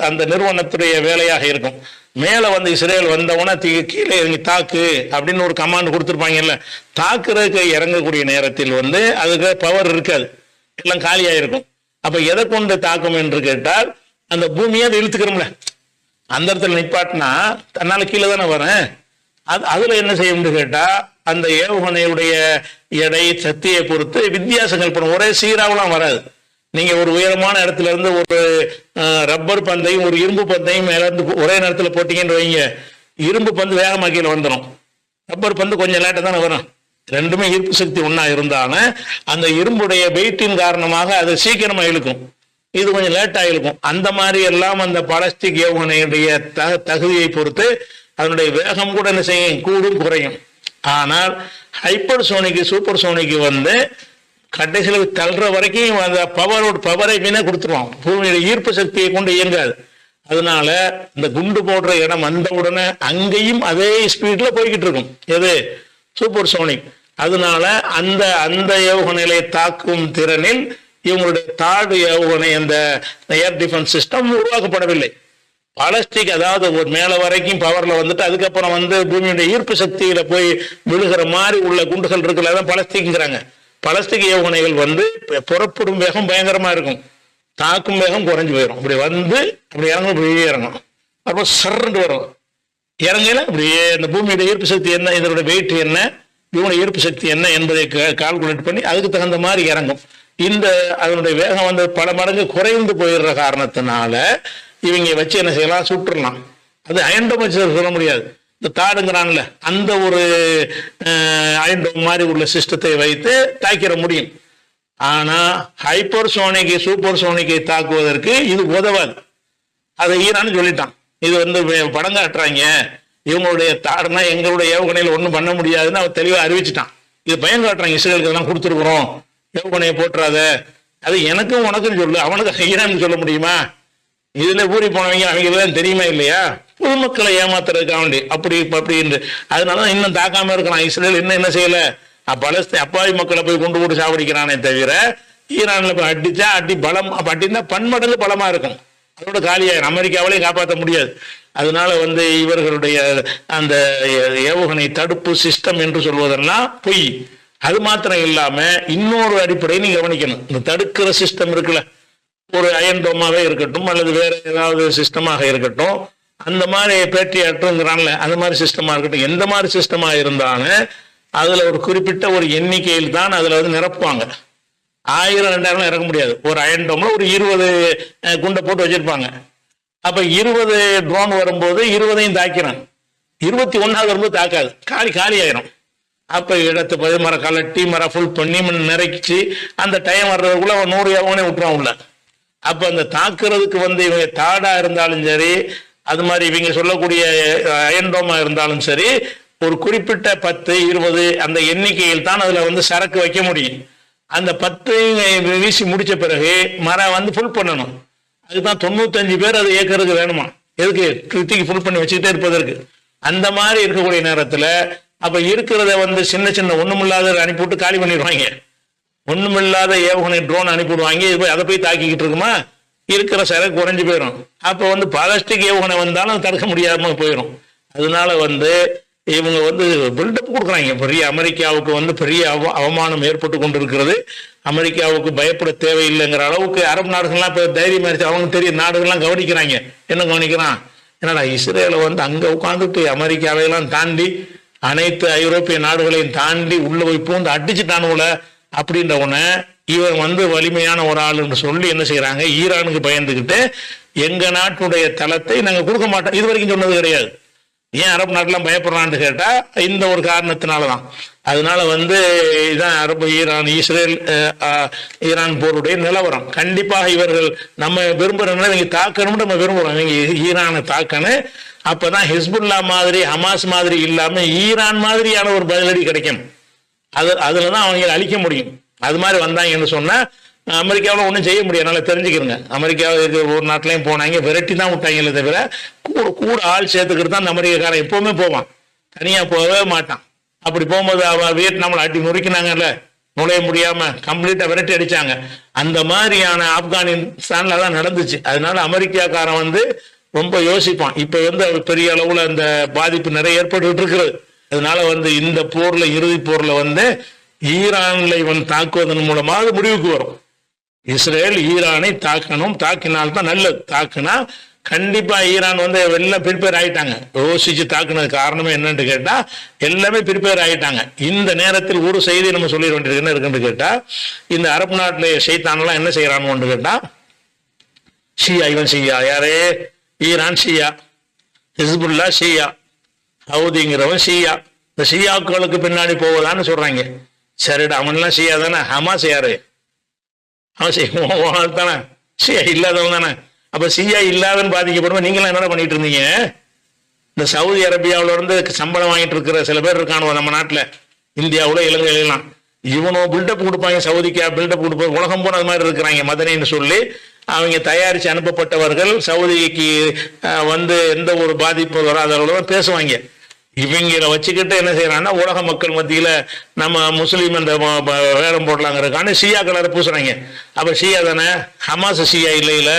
அந்த நிறுவனத்துடைய வேலையாக இருக்கும். மேல வந்து இஸ்ரேல் வந்தவொன்னே கீழே இறங்கி தாக்கு அப்படின்னு ஒரு கமாண்ட் கொடுத்துருப்பாங்கல்ல, தாக்குறதுக்கு இறங்கக்கூடிய நேரத்தில் வந்து அதுக்கு பவர் இருக்காது, எல்லாம் காலியாயிருக்கும். அப்ப எதை கொண்டு தாக்கும் என்று கேட்டால், அந்த பூமியை அதை இழுத்துக்கிறோம்ல, அந்த இடத்துல நிப்பாட்டினா தன்னால கீழே தானே வரேன். அதுல என்ன செய்யும்னு கேட்டா, அந்த ஏவுகணையுடைய எடை சக்தியை பொறுத்து வித்தியாசங்கள் படும். ஒரே சீராவெல்லாம் வராது. நீங்க ஒரு உயரமான இடத்துல இருந்து ஒரு ரப்பர் பந்தையும் ஒரு இரும்பு பந்தையும் மேல இருந்து ஒரே நேரத்துல போட்டீங்கன்னு வைங்க, இரும்பு பந்து வேகமா கீழே வந்துடும், ரப்பர் பந்து கொஞ்சம் லேட்டா தானே வரும். ரெண்டுமே ஈர்ப்பு சக்தி ஒன்னா இருந்தாலும் அந்த இரும்புடைய வெயிட்டின் காரணமாக அது சீக்கிரமா இழுக்கும், இது கொஞ்சம் லேட்டா இழுக்கும். அந்த மாதிரி எல்லாம் அந்த பாலஸ்டிக் ஏவுகணையுடைய தகுதியை பொறுத்து அதனுடைய வேகம் கூட என்ன செய்யும், கூடும் குறையும். ஆனால் ஹைப்பர் சோனிக்கு சூப்பர் சோனிக்கு வந்து கடைசியில் தள்ளுற வரைக்கும் அந்த பவரை வீணா கொடுத்துருவான், பூமியோட ஈர்ப்பு சக்தியை கொண்டு இயங்காது. அதனால இந்த குண்டு போடுற இடம் வந்த உடனே அங்கேயும் அதே ஸ்பீட்ல போய்கிட்டு இருக்கும், எது சூப்பர் சோனிக். அதனால அந்த ஏவுகணைகளை தாக்கும் திறனில் இவங்களுடைய தாடு ஏவுகணை அந்த ஏர் டிஃபென்ஸ் சிஸ்டம் உருவாக்கப்படவில்லை. பாலஸ்டிக் அதாவது ஒரு மேல வரைக்கும் பவர்ல வந்துட்டு அதுக்கப்புறம் வந்து பூமியுடைய ஈர்ப்பு சக்தியில போய் விழுகிற மாதிரி உள்ள குண்டுகள் இருக்குல்ல, அதான் பாலஸ்டிக்ங்கிறாங்க. பாலஸ்டிக் ஏவுகணைகள் வந்து புறப்படும் வேகம் பயங்கரமா இருக்கும், தாக்கும் வேகம் குறைஞ்சு போயிடும். அப்படி வந்து அப்படி இறங்கும், வெளியே இறங்கும், அப்புறம் சர்ன்னு வரும். இறங்கல அப்படியே இந்த பூமியோட ஈர்ப்பு சக்தி என்ன, இதோட வெயிட் என்ன, இவனுடைய ஈர்ப்பு சக்தி என்ன என்பதை கால்குலேட் பண்ணி அதுக்கு தகுந்த மாதிரி இறங்கும். இந்த அதனுடைய வேகம் வந்து பல மடங்கு குறைந்து போயிடுற காரணத்தினால இவங்க வச்சு என்ன செய்யலாம், சுட்டுடலாம். அது அயன்டோம் வச்சு சொல்ல முடியாது. இந்த தாடுங்கிறான்ல அந்த ஒரு அயன்டோம் மாதிரி உள்ள சிஸ்டத்தை வைத்து தாக்கிட முடியும். ஆனா ஹைப்பர்சோனிக்கை சூப்பர் சோனிக்கை தாக்குவதற்கு இது உதவாது. அதை ஈரான் சொல்லிட்டான். இது வந்து படம் காட்டுறாங்க, இவங்களுடைய தாடுனா எங்களுடைய ஏவுகணையில் ஒன்றும் பண்ண முடியாதுன்னு அவன் தெளிவாக அறிவிச்சிட்டான். இது பயம் காட்டுறாங்க, இஸ்ரேலுக்கு எல்லாம் கொடுத்துருக்குறோம், ஏவுகணையை போட்டுறாத. அது எனக்கும் உனக்கும் சொல்லு, அவனுக்கு ஈரான் சொல்ல முடியுமா? இதுல ஊறி போனவங்க அவங்களுக்கு தெரியுமா இல்லையா? பொதுமக்களை ஏமாத்துறதுக்காக வேண்டி அப்படி அப்படின்னு. அதனால இன்னும் தாக்காம இருக்கிறான் இஸ்ரேல். இன்னும் என்ன செய்யல, பலஸ்தீன் அப்பாவி மக்களை போய் கொண்டு போட்டு சாவடிக்கிறானே தவிர ஈரான்ல போய் அடிச்சா அடி பலம் அப்படின்னா பன்மடங்கு பலமா இருக்கும். அதோட காலியாயிரும். அமெரிக்காவிலையும் காப்பாற்ற முடியாது. அதனால வந்து இவர்களுடைய அந்த ஏவுகணை தடுப்பு சிஸ்டம் என்று சொல்வதெல்லாம் பொய். அது மாத்திரம் இல்லாம இன்னொரு அடிப்படையை நீங்க கவனிக்கணும். இந்த தடுக்கிற சிஸ்டம் இருக்குல்ல, ஒரு அயன்டோமாவே இருக்கட்டும் அல்லது வேற ஏதாவது சிஸ்டமாக இருக்கட்டும், அந்த மாதிரி பேட்ரியாட்டுங்கிறான்ல அந்த மாதிரி சிஸ்டமா இருக்கட்டும், எந்த மாதிரி சிஸ்டமா இருந்தாலும் அதுல ஒரு குறிப்பிட்ட ஒரு எண்ணிக்கையில் தான் அதுல வந்து நிரப்புவாங்க. 1000 2000 இறக்க முடியாது. ஒரு அயன்டோம்ல ஒரு 20 குண்டை போட்டு வச்சிருப்பாங்க. அப்ப 20 ட்ரோன் வரும்போது 20ஐயும் தாக்கிறான். 21வது வரும்போது தாக்காது, காலி ஆயிரும். அப்ப இடத்து மரம் கலட்டி மரம் ஃபுல் பண்ணி நிறைச்சி அந்த டைம் வர்றதுக்குள்ள 100 ஏவுகணை விட்டுறான் உள்ள. அப்ப அந்த தாக்குறதுக்கு வந்து இவங்க தாடா இருந்தாலும் சரி, அது மாதிரி இவங்க சொல்லக்கூடிய அயன்டோமா இருந்தாலும் சரி, ஒரு குறிப்பிட்ட 10 20 அந்த எண்ணிக்கையில் தான் அதுல வந்து சரக்கு வைக்க முடியும். அந்த 10 வீசி முடிச்ச பிறகு மரம் வந்து ஃபுல் பண்ணணும். அதுதான் 95 பேர் அது ஏக்கருக்கு வேணுமா? எதுக்கு? கிருத்திக்கு ஃபுல் பண்ணி வச்சுக்கிட்டே இருப்பதற்கு. அந்த மாதிரி இருக்கக்கூடிய நேரத்துல அப்ப இருக்கிறத வந்து சின்ன சின்ன ஒண்ணுமில்லாத அனுப்பிவிட்டு காலி பண்ணிடுவாங்க. ஒண்ணுமில்லாத ஏவுகணை ட்ரோன் அனுப்பிவிடுவாங்க. அதை போய் தாக்கிக்கிட்டு இருக்குமா, இருக்கிற சரக்கு குறைஞ்சு போயிடும். அப்ப வந்து பாலஸ்டிக் ஏவுகணை வந்தாலும் தடுக்க முடியாம போயிடும். அதனால வந்து இவங்க வந்து பில்டப் கொடுக்குறாங்க. பெரிய அமெரிக்காவுக்கு வந்து பெரிய அவமானம் ஏற்பட்டு கொண்டிருக்கிறது. அமெரிக்காவுக்கு பயப்பட தேவையில்லைங்கிற அளவுக்கு அரபு நாடுகள்லாம் இப்போ தைரியம் ஆயிடுச்சு. அவங்க தெரிய நாடுகள்லாம் கவனிக்கிறாங்க. என்ன கவனிக்கிறான்? என்னடா இஸ்ரேலை வந்து அங்கே உட்காந்துட்டு அமெரிக்காவையெல்லாம் தாண்டி அனைத்து ஐரோப்பிய நாடுகளையும் தாண்டி உள்ள போய் பூந்து அடிச்சுட்டானுல அப்படின்ற உடனே இவன் வந்து வலிமையான ஒரு ஆளுன்னு சொல்லி என்ன செய்யறாங்க, ஈரானுக்கு பயந்துக்கிட்டு எங்க நாட்டுடைய தளத்தை நாங்கள் கொடுக்க மாட்டோம். இது வரைக்கும் சொன்னது கிடையாது. ஏன் அரபு நாட்டெல்லாம் பயப்படுறான்னு கேட்டா இந்த ஒரு காரணத்தினாலதான். அதனால வந்து இதான் அரபு ஈரான் இஸ்ரேல் ஈரான் போருடைய நிலவரம். கண்டிப்பாக இவர்கள் நம்ம விரும்புறோம்னா இவங்க தாக்கணும்னு நம்ம விரும்புறோம். இவங்க ஈரானை தாக்கணும். அப்பதான் ஹிஸ்புல்லா மாதிரி ஹமாஸ் மாதிரி இல்லாம ஈரான் மாதிரியான ஒரு பதிலடி கிடைக்கும். அதுலதான் அவங்க அழிக்க முடியும். அது மாதிரி வந்தாங்கன்னு சொன்னா அமெரிக்காவில் ஒன்றும் செய்ய முடியாது. நல்லா தெரிஞ்சுக்கிறங்க. அமெரிக்காவில் ஒரு நாட்டிலையும் போனாங்க, விரட்டி தான் விட்டாங்களே தவிர கூட ஆள் சேர்த்துக்கிட்டு தான் அந்த அமெரிக்காக்காரன் எப்பவுமே போவான், தனியா போகவே மாட்டான். அப்படி போகும்போது வியட்நாமில் அடி நுறுக்கினாங்கல்ல, நுழைய முடியாம கம்ப்ளீட்டா விரட்டி அடிச்சாங்க. அந்த மாதிரியான ஆப்கானிஸ்தான்ல தான் நடந்துச்சு. அதனால அமெரிக்காக்காரன் வந்து ரொம்ப யோசிப்பான். இப்ப வந்து பெரிய அளவுல அந்த பாதிப்பு நிறைய ஏற்பட்டு இருக்கிறது. அதனால வந்து இந்த போர்ல இறுதி போர்ல வந்து ஈரான்ல இவன் தாக்குவதன் மூலமாக முடிவுக்கு வரும். இஸ்ரேல் ஈரானை தாக்கணும், தாக்கினால்தான் நல்லது. தாக்குனா கண்டிப்பா ஈரான் வந்து எல்லாம் ப்ரிப்பேர் ஆயிட்டாங்க. யோசிச்சு தாக்குனது காரணமே என்னன்னு கேட்டா எல்லாமே ப்ரிப்பேர் ஆயிட்டாங்க. இந்த நேரத்தில் ஒரு செய்தி நம்ம சொல்லிட வேண்டியது என்ன இருக்குன்னு கேட்டா, இந்த அரபு நாட்டில ஷைத்தானெல்லாம் என்ன செய்யறான்னு கேட்டா, ஷியா, இவன் ஷியா யாரே, ஈரான் ஷியா, ஹிஸ்புல்லா ஷியா, ஹவுதிங்கிறவன் ஷியா. இந்த ஷியாக்களுக்கு பின்னாடி போவதான்னு சொல்றாங்க. சரிடா, அவன்லாம் ஷியா தானே. ஹமாஸ் யாரு? அவன் தானே, ஷியா இல்லாதவன் தானே. அப்ப ஷியா இல்லாதன்னு பாதிக்கப்படுவோம். நீங்களாம் என்ன பண்ணிட்டு இருந்தீங்க? இந்த சவுதி அரேபியாவில இருந்து சம்பளம் வாங்கிட்டு இருக்கிற சில பேர் இருக்கானுவோ நம்ம நாட்டுல, இந்தியாவுல இலங்கையிலாம். இவனும் பில்டப் கொடுப்பாங்க. சவுதிக்கா பில்டப் கொடுப்பாங்க. உலகம் போன அது மாதிரி இருக்கிறாங்க. மதனைன்னு சொல்லி அவங்க தயாரிச்சு அனுப்பப்பட்டவர்கள் சவுதிக்கு வந்து எந்த ஒரு பாதிப்பு வராத அளவுல பேசுவாங்க. இவங்களை வச்சுக்கிட்டு என்ன செய்யறாங்கன்னா உலக மக்கள் மத்தியில நம்ம முஸ்லீம் அந்த வேடம் போடலாங்கிறதுக்கான ஷியா கலரை பூசுறாங்க. அப்ப ஷியா தானே, ஹமாஸ் ஷியா இல்லையில.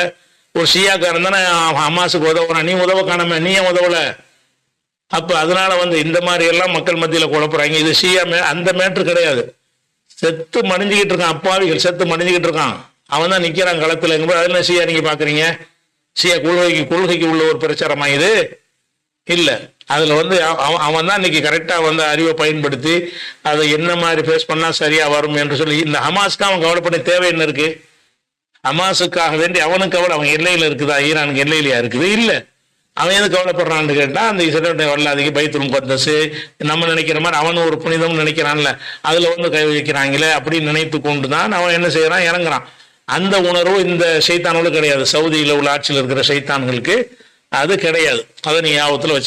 ஒரு ஷியாக்காரன் தானே ஹமாஸுக்கு உதவுறான். நீ உதவ காணாம, நீ ஏன் உதவல? அப்ப அதனால வந்து இந்த மாதிரி எல்லாம் மக்கள் மத்தியில குழப்புறாங்க. இது ஷியா அந்த மேட்ரு கிடையாது. செத்து மடிஞ்சுக்கிட்டு இருக்கான், அப்பாவிகள் செத்து மடிஞ்சுக்கிட்டு இருக்கான். அவன் தான் நிக்கிறான் களத்துல. அதெல்லாம் ஷியா நீங்க பாக்குறீங்க? ஷியா கொள்கைக்கு உள்ள ஒரு பிரச்சாரமா இது? இல்ல. அதுல வந்து அவன் தான் இன்னைக்கு கரெக்டா வந்து அறிவை பயன்படுத்தி அதை என்ன மாதிரி ஃபேஸ் பண்ணா சரியா வரும் என்று சொல்லி, இந்த ஹமாஸ்க்கு அவன் கவலைப்பட தேவை என்ன இருக்கு? ஹமாஸுக்காக வேண்டி அவனுக்கு அவன் எல்லையில இருக்குதா? ஈரானுக்கு எல்லையிலயா இருக்குது? இல்ல. அவன் எது கவலைப்படுறான்னு கேட்டா, அந்த இஸ்ரேலுடைய வரலாதிக்கு பைத்துல் முகத்தஸ் நம்ம நினைக்கிற மாதிரி அவன் ஒரு புனிதம் நினைக்கிறான்ல, அதுல வந்து கை வைக்கிறாங்களே அப்படின்னு நினைத்து கொண்டுதான் அவன் என்ன செய்யறான், இறங்குறான். அந்த உணர்வு இந்த சைத்தான்களுக்கு கிடையாது. சவுதியில உள்ள ஆட்சியில் இருக்கிற சைத்தான்களுக்கு அது கிடையாது. அதை நீ ஞாபகத்துல வச்சு